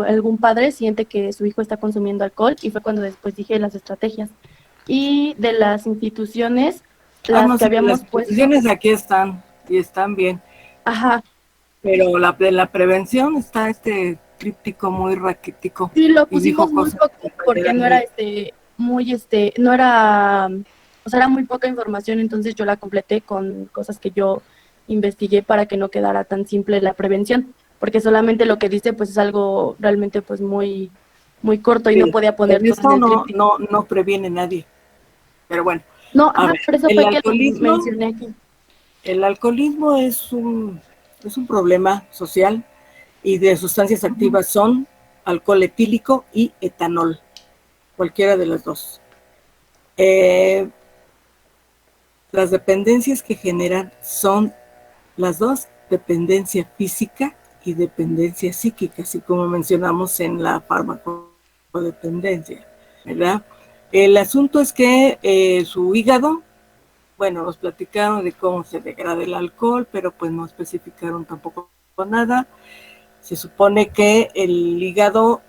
algún padre siente que su hijo está consumiendo alcohol, y fue cuando después dije las estrategias. Y de las instituciones, las que habíamos puesto. Las instituciones aquí están, y están bien. Ajá. Pero de la prevención está este tríptico muy raquítico. Sí, lo pusimos muy poco porque no era no era, o sea, era muy poca información, entonces yo la completé con cosas que yo investigué para que no quedara tan simple la prevención, porque solamente lo que dice pues es algo realmente pues muy corto y no podía poner todo en el tríptico. No previene nadie. Pero bueno. No, por eso fue que lo mencioné aquí. El alcoholismo es un problema social y de sustancias activas son alcohol etílico y etanol, cualquiera de las dos. Las dependencias que generan son las dos, dependencia física y dependencia psíquica, así como mencionamos en la farmacodependencia, ¿verdad? El asunto es que su hígado, bueno, nos platicaron de cómo se degrada el alcohol, pero pues no especificaron tampoco nada. Se supone que el hígado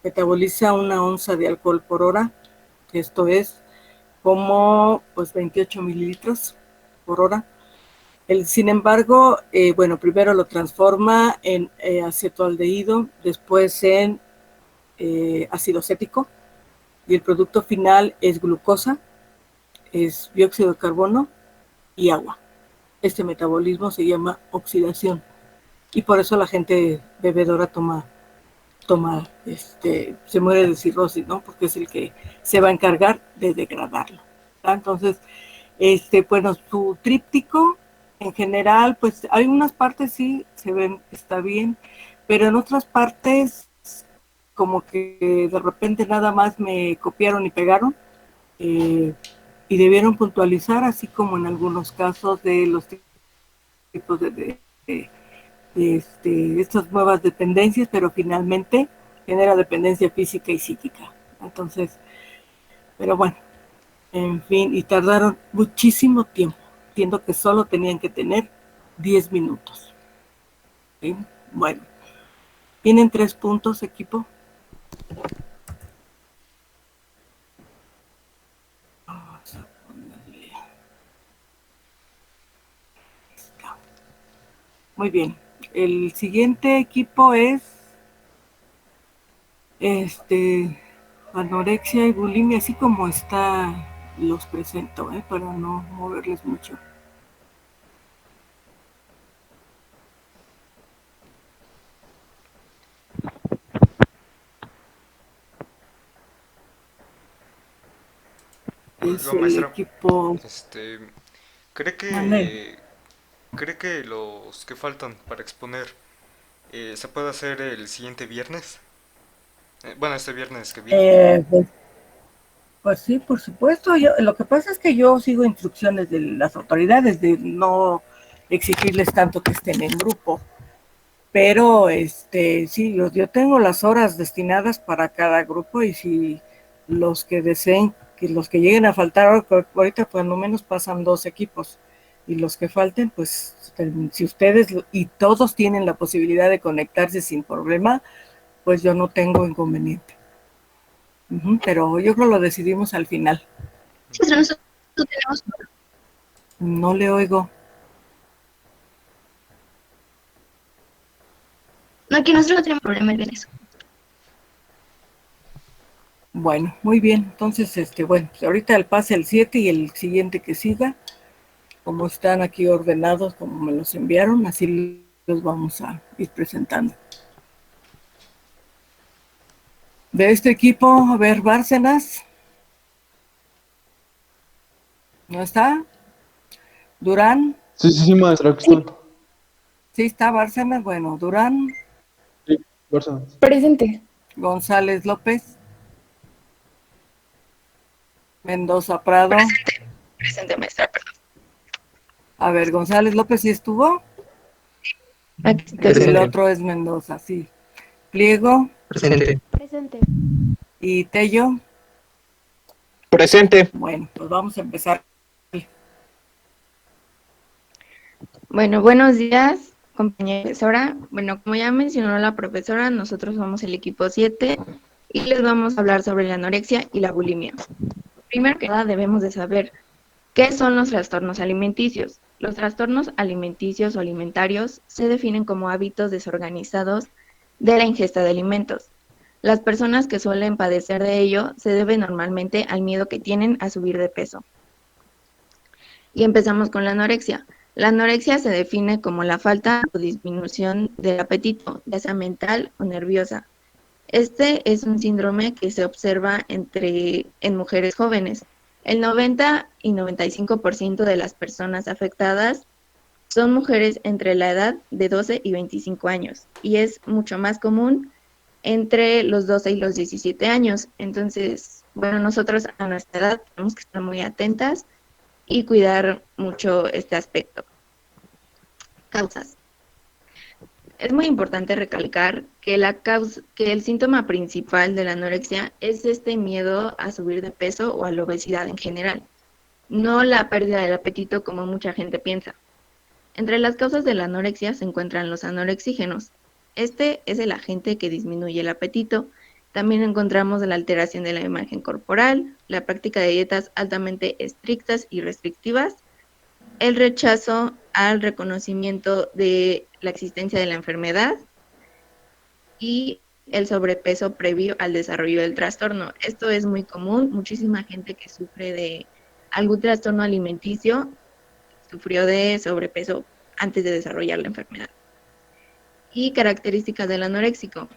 metaboliza 1 onza de alcohol por hora, esto es como pues 28 mililitros por hora. Sin embargo, bueno, primero lo transforma en acetoaldehído, después en ácido acético, y el producto final es glucosa, es dióxido de carbono y agua. Este metabolismo se llama oxidación, y por eso la gente bebedora se muere de cirrosis, ¿no? Porque es el que se va a encargar de degradarlo. Entonces, bueno, su tríptico en general, pues hay unas partes sí se ven, está bien, pero en otras partes como que de repente nada más me copiaron y pegaron, y debieron puntualizar, así como en algunos casos de los tipos de estas nuevas dependencias, pero finalmente genera dependencia física y psíquica. Entonces, pero bueno, en fin, y tardaron muchísimo tiempo, siendo que solo tenían que tener 10 minutos. ¿Sí? Bueno, Tienen 3 puntos, equipo. Vamos a ponerle. Muy bien. El siguiente equipo es anorexia y bulimia, así como está, los presento, para no moverles mucho. Es Oiga, el maestra, equipo ¿cree Manuel. que los que faltan para exponer se puede hacer el siguiente viernes? Bueno, este viernes que viene. Pues sí, por supuesto. Lo que pasa es que yo sigo instrucciones de las autoridades de no exigirles tanto que estén en grupo. Pero sí, yo tengo las horas destinadas para cada grupo, y si los que deseen, que los que lleguen a faltar ahorita, pues no menos pasan 2 equipos, y los que falten, pues si ustedes y todos tienen la posibilidad de conectarse sin problema, pues yo no tengo inconveniente. Pero yo creo que lo decidimos al final. No le oigo. No, aquí nosotros no tenemos problema en eso. Bueno, muy bien. Entonces, bueno, pues ahorita el pase el 7 y el siguiente que siga, como están aquí ordenados, como me los enviaron, así los vamos a ir presentando. De este equipo, a ver, Bárcenas. ¿No está? ¿Durán? Sí, maestra, aquí estoy. Sí está Bárcenas. Bueno, Durán. Sí, Bárcenas. Presente. González López. Mendoza Prado. Presente, maestra, perdón. A ver, González López, ¿sí estuvo? Aquí El otro es Mendoza, sí. Pliego. Presente. Presente. ¿Y Tello? Presente. Bueno, pues vamos a empezar. Bueno, buenos días, compañera profesora. Bueno, como ya mencionó la profesora, nosotros somos el equipo 7 y les vamos a hablar sobre la anorexia y la bulimia. Primero que nada, debemos de saber qué son los trastornos alimenticios. Los trastornos alimenticios o alimentarios se definen como hábitos desorganizados de la ingesta de alimentos. Las personas que suelen padecer de ello se debe normalmente al miedo que tienen a subir de peso. Y empezamos con la anorexia. La anorexia se define como la falta o disminución del apetito, ya sea mental o nerviosa. Este es un síndrome que se observa en mujeres jóvenes. El 90 y 95% de las personas afectadas son mujeres entre la edad de 12 y 25 años, y es mucho más común entre los 12 y los 17 años. Entonces, bueno, nosotros a nuestra edad tenemos que estar muy atentas y cuidar mucho este aspecto. Causas. Es muy importante recalcar que el síntoma principal de la anorexia es este miedo a subir de peso o a la obesidad en general, no la pérdida del apetito como mucha gente piensa. Entre las causas de la anorexia se encuentran los anorexígenos. Este es el agente que disminuye el apetito. También encontramos la alteración de la imagen corporal, la práctica de dietas altamente estrictas y restrictivas, el rechazo al reconocimiento de la existencia de la enfermedad y el sobrepeso previo al desarrollo del trastorno. Esto es muy común, muchísima gente que sufre de algún trastorno alimenticio sufrió de sobrepeso antes de desarrollar la enfermedad. Y características del anoréxico.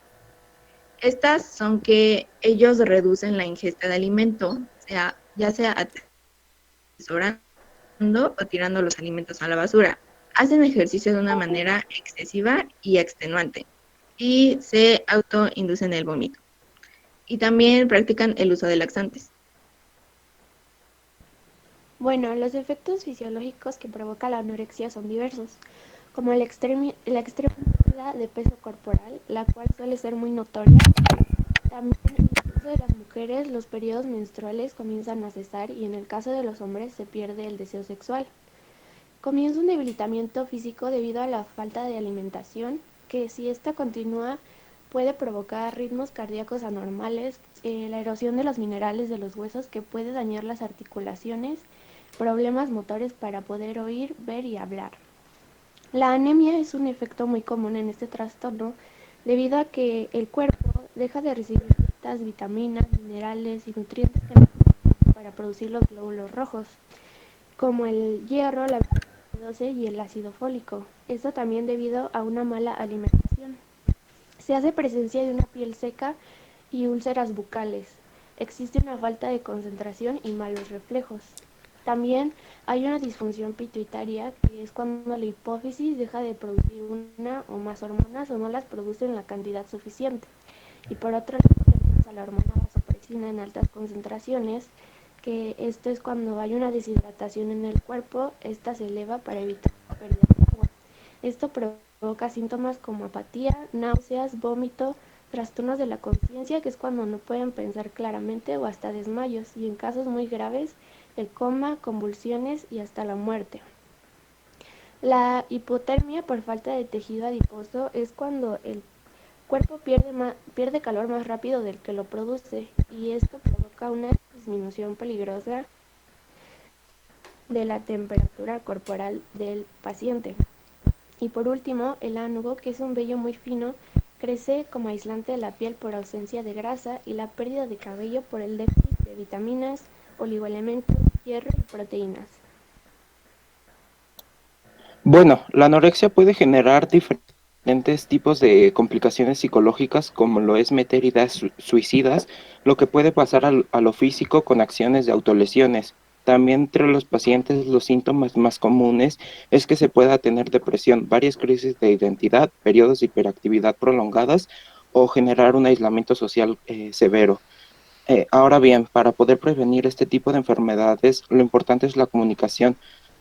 Estas son que ellos reducen la ingesta de alimento, ya sea atesorando o tirando los alimentos a la basura. Hacen ejercicio de una manera excesiva y extenuante y se autoinducen el vómito. Y también practican el uso de laxantes. Bueno, los efectos fisiológicos que provoca la anorexia son diversos, como la extrema pérdida de peso corporal, la cual suele ser muy notoria. También en el caso de las mujeres, los periodos menstruales comienzan a cesar y en el caso de los hombres se pierde el deseo sexual. Comienza un debilitamiento físico debido a la falta de alimentación, que si esta continúa puede provocar ritmos cardíacos anormales, la erosión de los minerales de los huesos que puede dañar las articulaciones, problemas motores para poder oír, ver y hablar. La anemia es un efecto muy común en este trastorno debido a que el cuerpo deja de recibir ciertas vitaminas, minerales y nutrientes que necesita para producir los glóbulos rojos, como el hierro, la vitamina B12 y el ácido fólico. Esto también debido a una mala alimentación. Se hace presencia de una piel seca y úlceras bucales. Existe una falta de concentración y malos reflejos. También hay una disfunción pituitaria, que es cuando la hipófisis deja de producir una o más hormonas o no las produce en la cantidad suficiente. Y por otro lado tenemos a la hormona vasopresina en altas concentraciones, que esto es cuando hay una deshidratación en el cuerpo, esta se eleva para evitar la pérdida de agua. Esto provoca síntomas como apatía, náuseas, vómito, trastornos de la conciencia, que es cuando no pueden pensar claramente, o hasta desmayos, y en casos muy graves, el coma, convulsiones y hasta la muerte. La hipotermia por falta de tejido adiposo es cuando el cuerpo pierde calor más rápido del que lo produce, y esto provoca una disminución peligrosa de la temperatura corporal del paciente. Y por último, el ánugo, que es un vello muy fino, crece como aislante de la piel por ausencia de grasa y la pérdida de cabello por el déficit de vitaminas, oligoelementos, hierro y proteínas. Bueno, la anorexia puede generar diferentes tipos de complicaciones psicológicas, como lo es meter ideas suicidas, lo que puede pasar a lo físico con acciones de autolesiones. También entre los pacientes los síntomas más comunes es que se pueda tener depresión, varias crisis de identidad, periodos de hiperactividad prolongadas o generar un aislamiento social severo. Ahora bien, para poder prevenir este tipo de enfermedades, lo importante es la comunicación.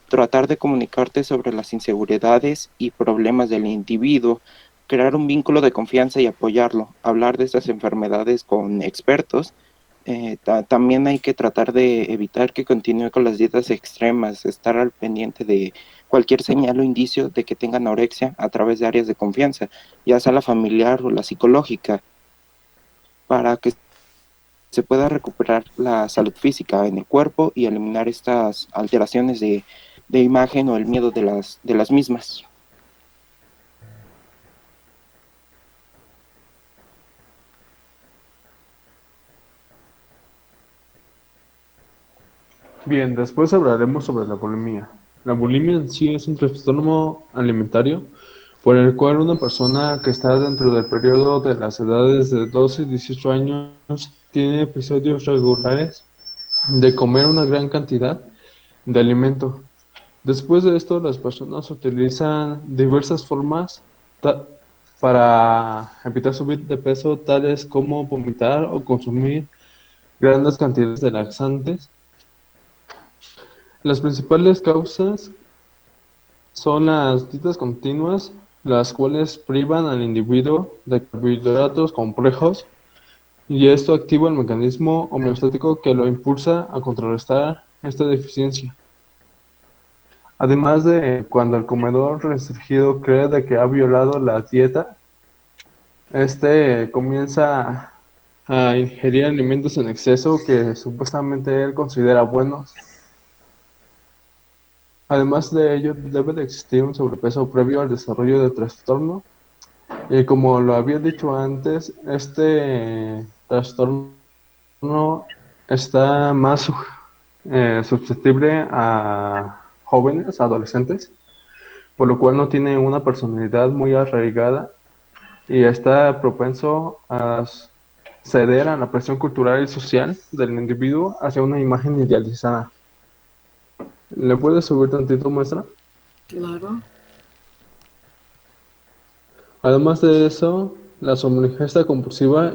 Tratar de comunicarte sobre las inseguridades y problemas del individuo, crear un vínculo de confianza y apoyarlo, hablar de estas enfermedades con expertos. También hay que tratar de evitar que continúe con las dietas extremas, estar al pendiente de cualquier señal o indicio de que tenga anorexia a través de áreas de confianza, ya sea la familiar o la psicológica, para que se pueda recuperar la salud física en el cuerpo y eliminar estas alteraciones de imagen o el miedo de las mismas. Bien, después hablaremos sobre la bulimia. La bulimia en sí es un trastorno alimentario por el cual una persona que está dentro del periodo de las edades de 12 y 18 años tiene episodios regulares de comer una gran cantidad de alimento. Después de esto, las personas utilizan diversas formas para evitar subir de peso, tales como vomitar o consumir grandes cantidades de laxantes. Las principales causas son las dietas continuas, las cuales privan al individuo de carbohidratos complejos, y esto activa el mecanismo homeostático que lo impulsa a contrarrestar esta deficiencia. Además de cuando el comedor restringido cree de que ha violado la dieta, comienza a ingerir alimentos en exceso que supuestamente él considera buenos. Además de ello, debe de existir un sobrepeso previo al desarrollo del trastorno. Y como lo había dicho antes, este trastorno está más susceptible a jóvenes, adolescentes, por lo cual no tiene una personalidad muy arraigada y está propenso a ceder a la presión cultural y social del individuo hacia una imagen idealizada. ¿Le puedes subir tantito, maestra? Claro. Además de eso, la somnolencia compulsiva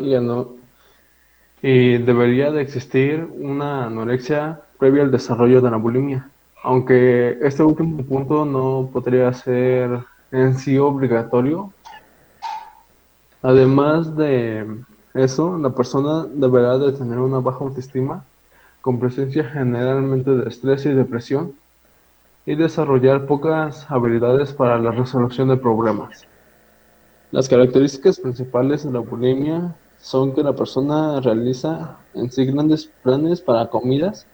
y debería de existir una anorexia previa al desarrollo de la bulimia, aunque este último punto no podría ser en sí obligatorio. Además de eso, la persona deberá de tener una baja autoestima, con presencia generalmente de estrés y depresión, y desarrollar pocas habilidades para la resolución de problemas. Las características principales de la bulimia son que la persona realiza en sí grandes planes para comidas,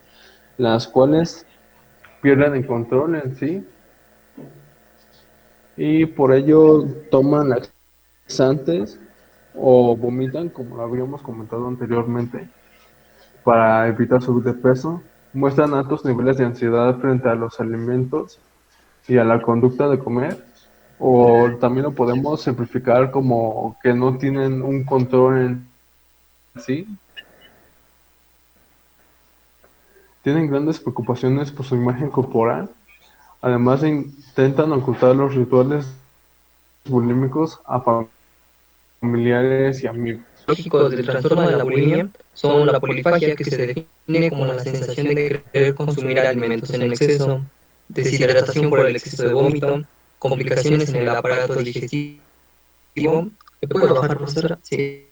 las cuales pierden el control en sí y por ello toman laxantes o vomitan, como lo habíamos comentado anteriormente, para evitar subir de peso. Muestran altos niveles de ansiedad frente a los alimentos y a la conducta de comer, o también lo podemos simplificar como que no tienen un control en sí. Tienen grandes preocupaciones por su imagen corporal, además intentan ocultar los rituales bulímicos a familiares y amigos. Lógicos del trastorno de la bulimia son la polifagia, que se define como la sensación de querer consumir alimentos en exceso, deshidratación por el exceso de vómito, complicaciones en el aparato digestivo. ¿Me puedo bajar, profesora? Sí,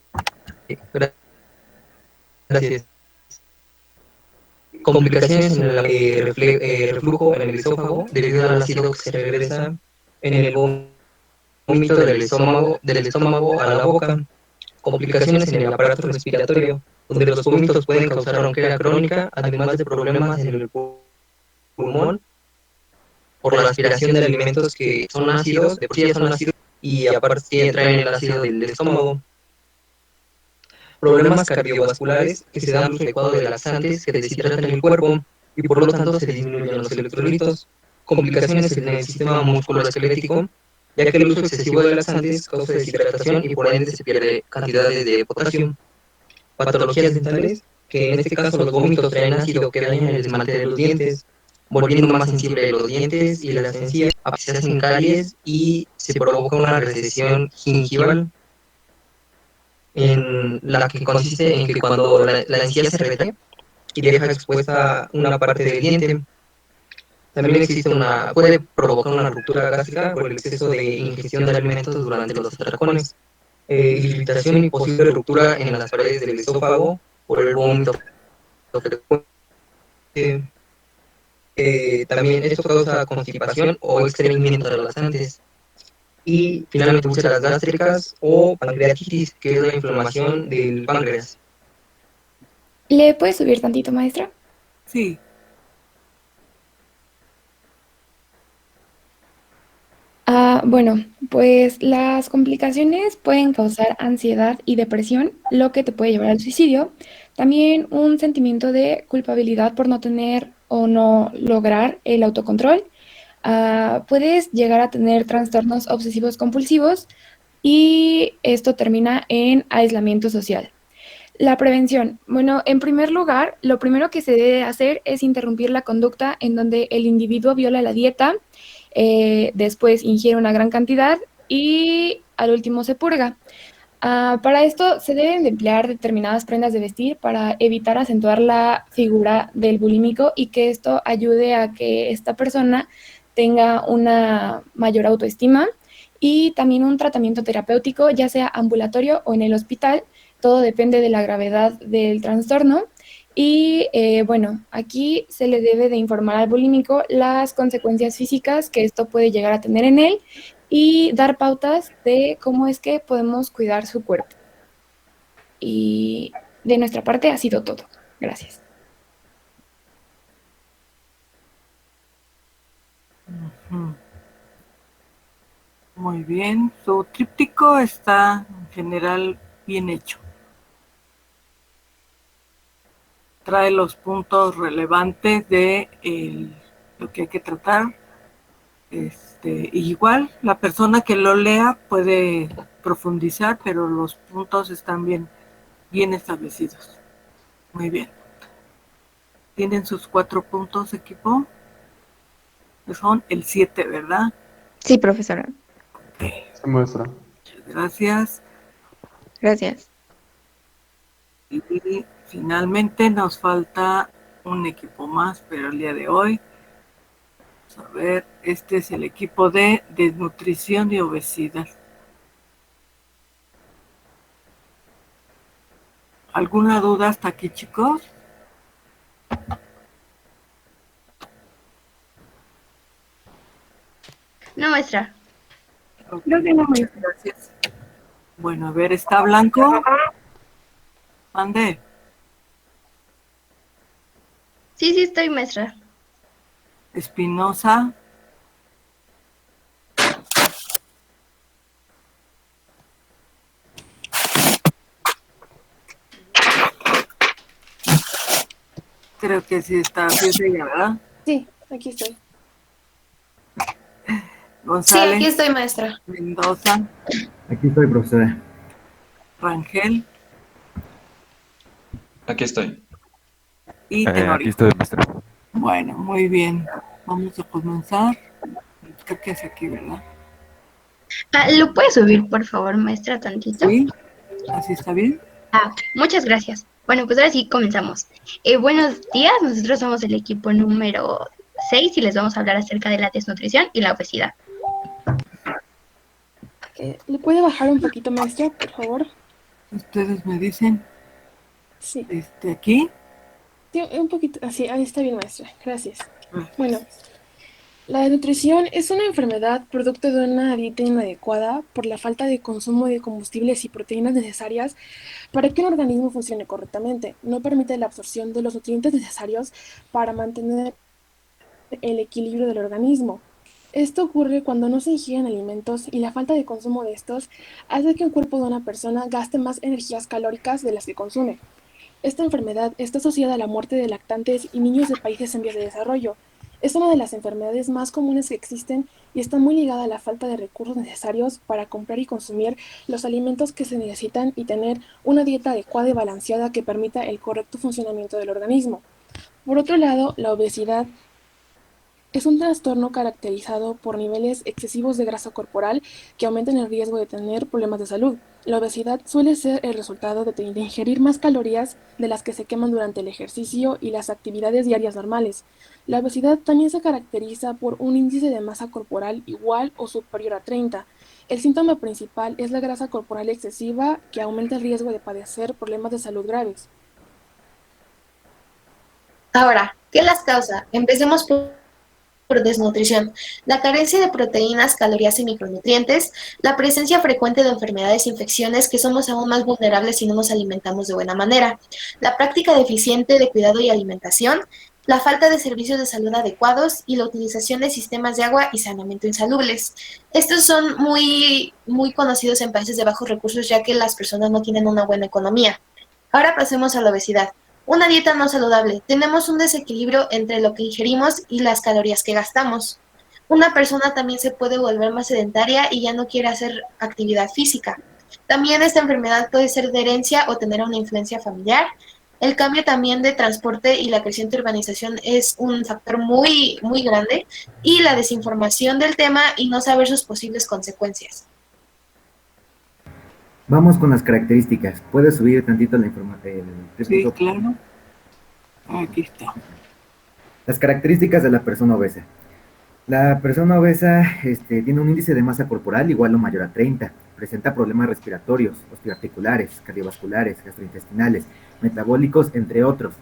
gracias. Complicaciones en el reflujo en el esófago debido al ácido que se regresa en el vómito del estómago a la boca. Complicaciones en el aparato respiratorio, donde los vómitos pueden causar ronquera crónica, además de problemas en el pulmón por la aspiración de alimentos que son ácidos, de por sí ya son ácidos, y aparte traen el ácido del estómago. Problemas cardiovasculares que se dan por uso adecuado de laxantes que deshidratan el cuerpo y por lo tanto se disminuyen los electrolitos. Complicaciones en el sistema musculoesquelético, ya que el uso excesivo de laxantes causa deshidratación y por ende se pierde cantidades de potasio. Patologías dentales, que en este caso los vómitos traen ácido que dañan el esmalte de los dientes, volviendo más sensible los dientes y las encías, se hacen caries y se provoca una recesión gingival, en la que consiste en que cuando la encía se retrae y deja expuesta una parte del diente. También puede provocar una ruptura gástrica por el exceso de ingestión de alimentos durante los atracones, irritación y posible ruptura en las paredes del esófago por el vómito frecuente. También esto causa constipación o estreñimiento de las laxantes. Y finalmente úlceras gástricas o pancreatitis, que es la inflamación del páncreas. ¿Le puede subir tantito, maestra? Sí. Bueno, pues las complicaciones pueden causar ansiedad y depresión, lo que te puede llevar al suicidio. También un sentimiento de culpabilidad por no tener o no lograr el autocontrol. Puedes llegar a tener trastornos obsesivos compulsivos y esto termina en aislamiento social. La prevención. Bueno, en primer lugar, lo primero que se debe hacer es interrumpir la conducta en donde el individuo viola la dieta, después ingiere una gran cantidad y al último se purga. Para esto se deben de emplear determinadas prendas de vestir para evitar acentuar la figura del bulímico y que esto ayude a que esta persona tenga una mayor autoestima y también un tratamiento terapéutico, ya sea ambulatorio o en el hospital. Todo depende de la gravedad del trastorno. Y bueno, aquí se le debe de informar al bulímico las consecuencias físicas que esto puede llegar a tener en él y dar pautas de cómo es que podemos cuidar su cuerpo. Y de nuestra parte ha sido todo. Gracias. Muy bien, su tríptico está en general bien hecho. Trae los puntos relevantes de lo que hay que tratar. Igual la persona que lo lea puede profundizar, pero los puntos están bien establecidos. Muy bien. ¿Tienen sus 4 puntos, equipo? Son el 7, ¿verdad? Sí, profesora. Okay. Se muestra. Gracias. Gracias. Y finalmente nos falta un equipo más, pero el día de hoy, vamos a ver, este es el equipo de desnutrición y obesidad. ¿Alguna duda hasta aquí, chicos? No, maestra. Okay. Creo que no, maestra. Gracias. Bueno, a ver, ¿está Blanco? Ande. Sí, sí, estoy, maestra. Espinosa. Creo que sí está bien, ¿verdad? Sí, aquí estoy. González. Sí, aquí estoy, maestra. Mendoza. Aquí estoy, profesora. Rangel. Aquí estoy. Y Aquí Tenorio. estoy, maestra. Bueno, muy bien. Vamos a comenzar. Creo que es aquí, ¿verdad? ¿Lo puedes subir, por favor, maestra, tantito? Sí, así está bien. Muchas gracias. Bueno, pues ahora sí comenzamos. Buenos días, nosotros somos el equipo número 6 y les vamos a hablar acerca de la desnutrición y la obesidad. ¿Le puede bajar un poquito, maestra, por favor? Ustedes me dicen. Sí. ¿Aquí? Sí, un poquito. Así, ahí está bien, maestra. Gracias. Bueno, la desnutrición es una enfermedad producto de una dieta inadecuada por la falta de consumo de combustibles y proteínas necesarias para que un organismo funcione correctamente. No permite la absorción de los nutrientes necesarios para mantener el equilibrio del organismo. Esto ocurre cuando no se ingieren alimentos y la falta de consumo de estos hace que el cuerpo de una persona gaste más energías calóricas de las que consume. Esta enfermedad está asociada a la muerte de lactantes y niños de países en vías de desarrollo. Es una de las enfermedades más comunes que existen y está muy ligada a la falta de recursos necesarios para comprar y consumir los alimentos que se necesitan y tener una dieta adecuada y balanceada que permita el correcto funcionamiento del organismo. Por otro lado, la obesidad es un trastorno caracterizado por niveles excesivos de grasa corporal que aumentan el riesgo de tener problemas de salud. La obesidad suele ser el resultado de ingerir más calorías de las que se queman durante el ejercicio y las actividades diarias normales. La obesidad también se caracteriza por un índice de masa corporal igual o superior a 30. El síntoma principal es la grasa corporal excesiva que aumenta el riesgo de padecer problemas de salud graves. Ahora, ¿qué las causa? Empecemos por desnutrición, la carencia de proteínas, calorías y micronutrientes, la presencia frecuente de enfermedades e infecciones que somos aún más vulnerables si no nos alimentamos de buena manera, la práctica deficiente de cuidado y alimentación, la falta de servicios de salud adecuados y la utilización de sistemas de agua y saneamiento insalubles. Estos son muy conocidos en países de bajos recursos ya que las personas no tienen una buena economía. Ahora pasemos a la obesidad. Una dieta no saludable. Tenemos un desequilibrio entre lo que ingerimos y las calorías que gastamos. Una persona también se puede volver más sedentaria y ya no quiere hacer actividad física. También esta enfermedad puede ser de herencia o tener una influencia familiar. El cambio también de transporte y la creciente urbanización es un factor muy grande, y la desinformación del tema y no saber sus posibles consecuencias. Vamos con las características. ¿Puedes subir tantito la información? Sí, claro. Aquí está. Las características de la persona obesa. La persona obesa tiene un índice de masa corporal igual o mayor a 30. Presenta problemas respiratorios, osteoarticulares, cardiovasculares, gastrointestinales, metabólicos, entre otros.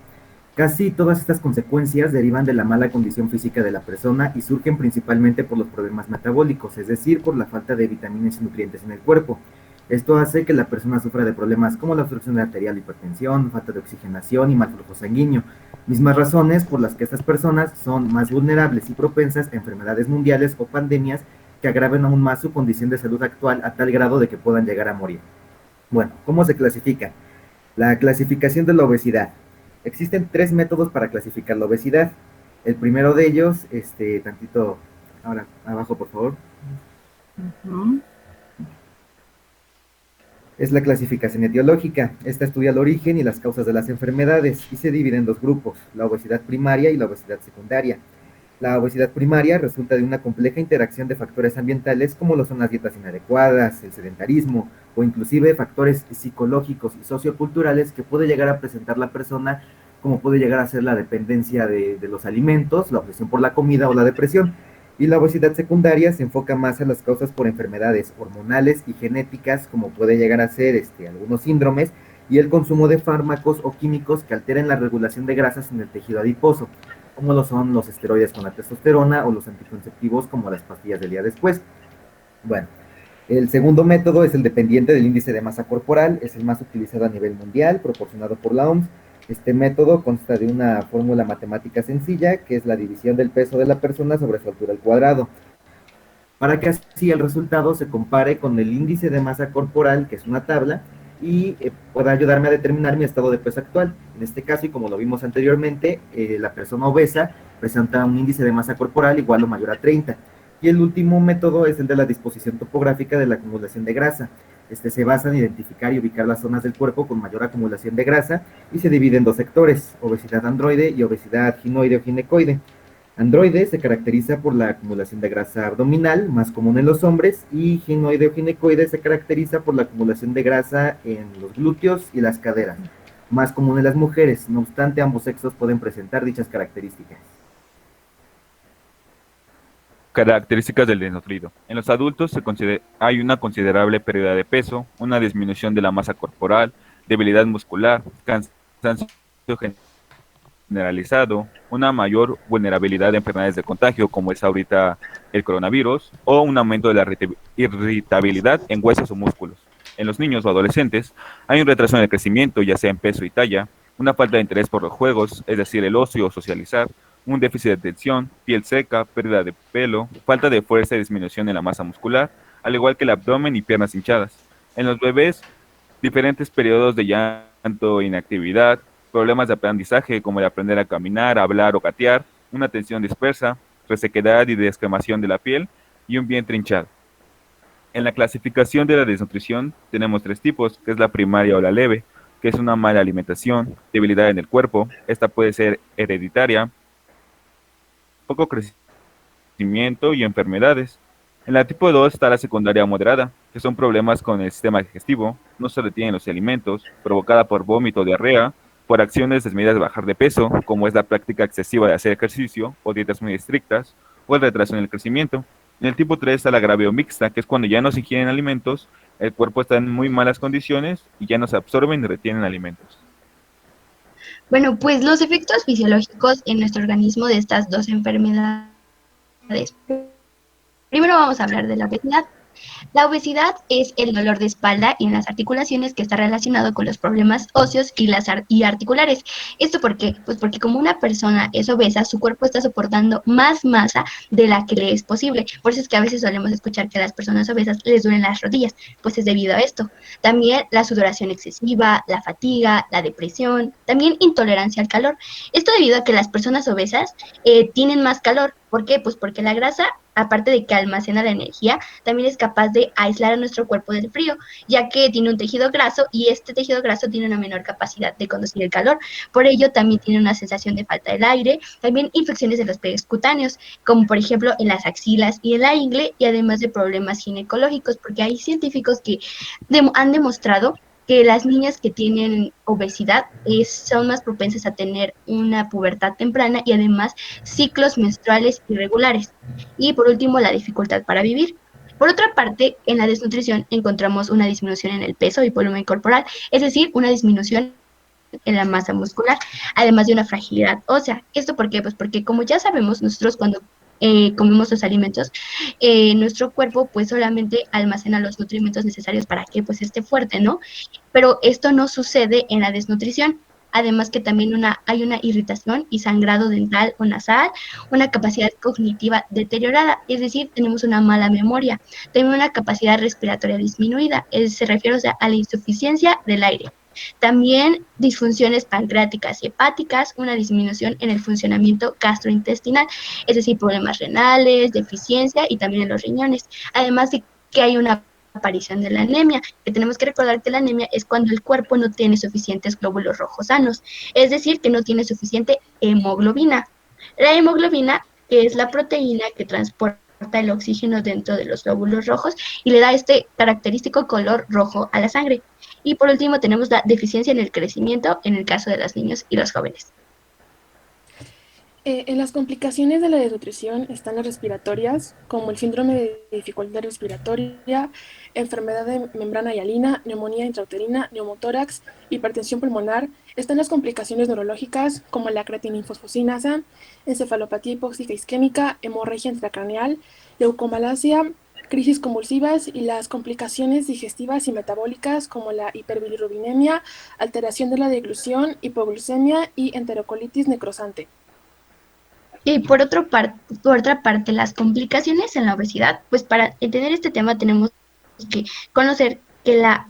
Casi todas estas consecuencias derivan de la mala condición física de la persona y surgen principalmente por los problemas metabólicos, es decir, por la falta de vitaminas y nutrientes en el cuerpo. Esto hace que la persona sufra de problemas como la obstrucción arterial, hipertensión, falta de oxigenación y mal flujo sanguíneo, mismas razones por las que estas personas son más vulnerables y propensas a enfermedades mundiales o pandemias que agraven aún más su condición de salud actual a tal grado de que puedan llegar a morir. Bueno, ¿cómo se clasifica? La clasificación de la obesidad. Existen 3 métodos para clasificar la obesidad. El primero de ellos, tantito, ahora abajo por favor. Es la clasificación etiológica. Esta estudia el origen y las causas de las enfermedades y se divide en 2 grupos, la obesidad primaria y la obesidad secundaria. La obesidad primaria resulta de una compleja interacción de factores ambientales como lo son las dietas inadecuadas, el sedentarismo o inclusive factores psicológicos y socioculturales que puede llegar a presentar la persona, como puede llegar a ser la dependencia de los alimentos, la obsesión por la comida o la depresión. Y la obesidad secundaria se enfoca más en las causas por enfermedades hormonales y genéticas, como puede llegar a ser algunos síndromes, y el consumo de fármacos o químicos que alteren la regulación de grasas en el tejido adiposo, como lo son los esteroides con la testosterona o los anticonceptivos como las pastillas del día después. Bueno, El segundo método es el dependiente del índice de masa corporal, es el más utilizado a nivel mundial, proporcionado por la OMS. Este método consta de una fórmula matemática sencilla, que es la división del peso de la persona sobre su altura al cuadrado, para que así el resultado se compare con el índice de masa corporal, que es una tabla, y pueda ayudarme a determinar mi estado de peso actual. En este caso, y como lo vimos anteriormente, la persona obesa presenta un índice de masa corporal igual o mayor a 30. Y el último método es el de la disposición topográfica de la acumulación de grasa. Este se basa en identificar y ubicar las zonas del cuerpo con mayor acumulación de grasa y se divide en dos sectores, obesidad androide y obesidad ginoide o ginecoide. Androide se caracteriza por la acumulación de grasa abdominal, más común en los hombres, y ginoide o ginecoide se caracteriza por la acumulación de grasa en los glúteos y las caderas, más común en las mujeres. No obstante, ambos sexos pueden presentar dichas características. Características del desnutrido. En los adultos hay una considerable pérdida de peso, una disminución de la masa corporal, debilidad muscular, cansancio generalizado, una mayor vulnerabilidad a enfermedades de contagio, como es ahorita el coronavirus, o un aumento de la irritabilidad en huesos o músculos. En los niños o adolescentes hay un retraso en el crecimiento, ya sea en peso y talla, una falta de interés por los juegos, es decir, el ocio o socializar, un déficit de atención, piel seca, pérdida de pelo, falta de fuerza y disminución en la masa muscular, al igual que el abdomen y piernas hinchadas. En los bebés, diferentes periodos de llanto, inactividad, problemas de aprendizaje como el aprender a caminar, hablar o gatear, una atención dispersa, resequedad y descamación de la piel y un vientre hinchado. En la clasificación de la desnutrición tenemos 3 tipos, que es la primaria o la leve, que es una mala alimentación, debilidad en el cuerpo, esta puede ser hereditaria, poco crecimiento y enfermedades. En la tipo 2 está la secundaria moderada, que son problemas con el sistema digestivo, no se retienen los alimentos, provocada por vómito o diarrea, por acciones desmedidas de bajar de peso, como es la práctica excesiva de hacer ejercicio o dietas muy estrictas, o el retraso en el crecimiento. En el tipo 3 está la grave o mixta, que es cuando ya no se ingieren alimentos, el cuerpo está en muy malas condiciones y ya no se absorben ni retienen alimentos. Bueno, pues los efectos fisiológicos en nuestro organismo de estas dos enfermedades. Primero vamos a hablar de la obesidad. La obesidad es el dolor de espalda y en las articulaciones que está relacionado con los problemas óseos y articulares. ¿Esto por qué? Pues porque como una persona es obesa, su cuerpo está soportando más masa de la que le es posible. Por eso es que a veces solemos escuchar que a las personas obesas les duelen las rodillas, pues es debido a esto. También la sudoración excesiva, la fatiga, la depresión, también intolerancia al calor. Esto debido a que las personas obesas tienen más calor. ¿Por qué? Pues porque la grasa, aparte de que almacena la energía, también es capaz de aislar a nuestro cuerpo del frío, ya que tiene un tejido graso y este tejido graso tiene una menor capacidad de conducir el calor. Por ello, también tiene una sensación de falta del aire, también infecciones de los pliegues cutáneos, como por ejemplo en las axilas y en la ingle, y además de problemas ginecológicos, porque hay científicos que han demostrado que las niñas que tienen obesidad son más propensas a tener una pubertad temprana y además ciclos menstruales irregulares. Y por último, la dificultad para vivir. Por otra parte, en la desnutrición encontramos una disminución en el peso y volumen corporal, es decir, una disminución en la masa muscular, además de una fragilidad ósea. ¿Esto por qué? Pues porque como ya sabemos, nosotros cuando comemos los alimentos, nuestro cuerpo pues solamente almacena los nutrimentos necesarios para que pues esté fuerte, ¿no? Pero esto no sucede en la desnutrición. Además que también hay una irritación y sangrado dental o nasal, una capacidad cognitiva deteriorada, es decir, tenemos una mala memoria, también una capacidad respiratoria disminuida, se refiere a la insuficiencia del aire. También disfunciones pancreáticas y hepáticas, una disminución en el funcionamiento gastrointestinal, es decir, problemas renales, deficiencia y también en los riñones. Además de que hay una aparición de la anemia, que tenemos que recordar que la anemia es cuando el cuerpo no tiene suficientes glóbulos rojos sanos, es decir, que no tiene suficiente hemoglobina. La hemoglobina es la proteína que transporta el oxígeno dentro de los glóbulos rojos y le da este característico color rojo a la sangre. Y por último tenemos la deficiencia en el crecimiento en el caso de los niños y los jóvenes. En las complicaciones de la desnutrición están las respiratorias, como el síndrome de dificultad respiratoria, enfermedad de membrana hialina, neumonía intrauterina, neumotórax, hipertensión pulmonar. Están las complicaciones neurológicas, como la creatinifosfosinasa, encefalopatía hipóxica isquémica, hemorragia intracraneal, leucomalacia, crisis convulsivas y las complicaciones digestivas y metabólicas como la hiperbilirrubinemia, alteración de la deglución, hipoglucemia y enterocolitis necrosante. Y por otra parte, las complicaciones en la obesidad, pues para entender este tema tenemos que conocer que la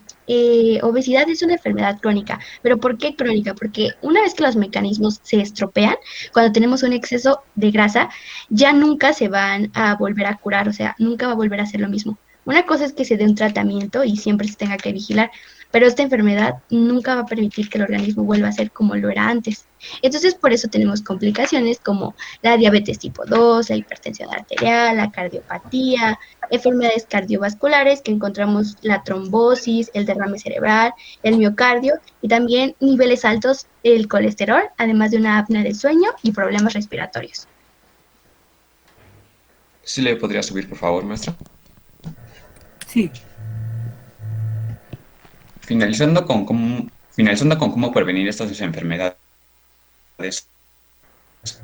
obesidad es una enfermedad crónica. ¿Pero por qué crónica? Porque una vez que los mecanismos se estropean, cuando tenemos un exceso de grasa, ya nunca se van a volver a curar, o sea, nunca va a volver a ser lo mismo. Una cosa es que se dé un tratamiento y siempre se tenga que vigilar, pero esta enfermedad nunca va a permitir que el organismo vuelva a ser como lo era antes. Entonces, por eso tenemos complicaciones como la diabetes tipo 2, la hipertensión arterial, la cardiopatía, enfermedades cardiovasculares que encontramos la trombosis, el derrame cerebral, el miocardio y también niveles altos del colesterol, además de una apnea del sueño y problemas respiratorios. ¿Sí le podría subir, por favor, maestra? Sí. Finalizando con cómo prevenir estas enfermedades.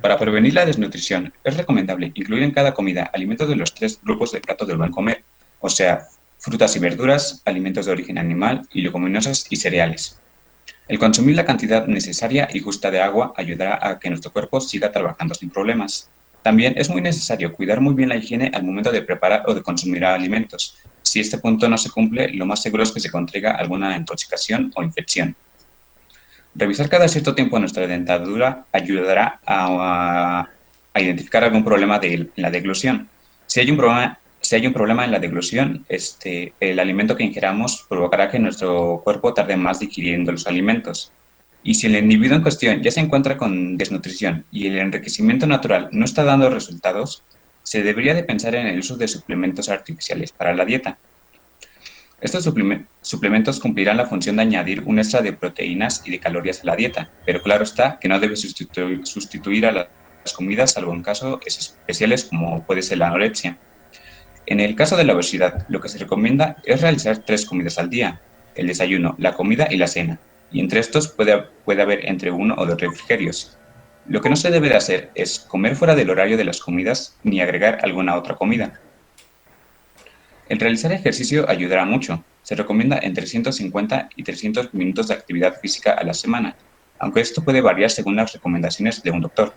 Para prevenir la desnutrición, es recomendable incluir en cada comida alimentos de los 3 grupos de platos del buen comer, o sea, frutas y verduras, alimentos de origen animal y leguminosas y cereales. El consumir la cantidad necesaria y justa de agua ayudará a que nuestro cuerpo siga trabajando sin problemas. También es muy necesario cuidar muy bien la higiene al momento de preparar o de consumir alimentos. Si este punto no se cumple, lo más seguro es que se contraiga alguna intoxicación o infección. Revisar cada cierto tiempo nuestra dentadura ayudará a identificar algún problema en la deglución. Si hay un problema en la deglución, el alimento que ingeramos provocará que nuestro cuerpo tarde más digiriendo los alimentos. Y si el individuo en cuestión ya se encuentra con desnutrición y el enriquecimiento natural no está dando resultados, se debería de pensar en el uso de suplementos artificiales para la dieta. Estos suplementos cumplirán la función de añadir un extra de proteínas y de calorías a la dieta, pero claro está que no debe sustituir a las comidas, salvo en casos especiales como puede ser la anorexia. En el caso de la obesidad, lo que se recomienda es realizar 3 comidas al día: el desayuno, la comida y la cena, y entre estos puede haber entre 1 o 2 refrigerios. Lo que no se debe de hacer es comer fuera del horario de las comidas ni agregar alguna otra comida. El realizar ejercicio ayudará mucho. Se recomienda entre 150 y 300 minutos de actividad física a la semana, aunque esto puede variar según las recomendaciones de un doctor.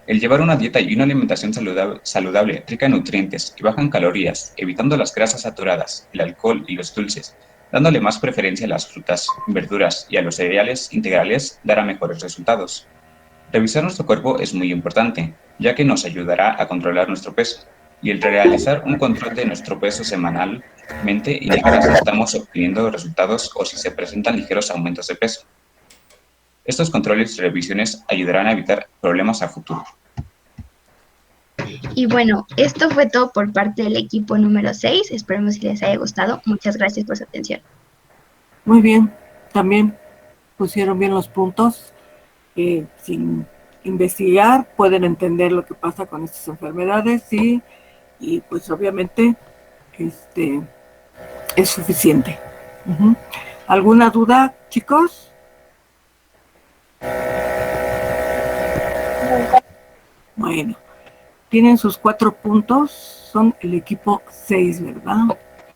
El llevar una dieta y una alimentación saludable, rica en nutrientes y baja en calorías, evitando las grasas saturadas, el alcohol y los dulces, dándole más preferencia a las frutas, verduras y a los cereales integrales, dará mejores resultados. Revisar nuestro cuerpo es muy importante, ya que nos ayudará a controlar nuestro peso, y el realizar un control de nuestro peso semanalmente indicará si estamos obteniendo resultados o si se presentan ligeros aumentos de peso. Estos controles y revisiones ayudarán a evitar problemas a futuro. Y bueno, esto fue todo por parte del equipo número 6. Esperemos que les haya gustado. Muchas gracias por su atención. Muy bien. También pusieron bien los puntos. Sin investigar pueden entender lo que pasa con estas enfermedades y pues obviamente es suficiente. ¿Alguna duda, chicos? Bueno, tienen sus 4 puntos, son el equipo 6, ¿verdad?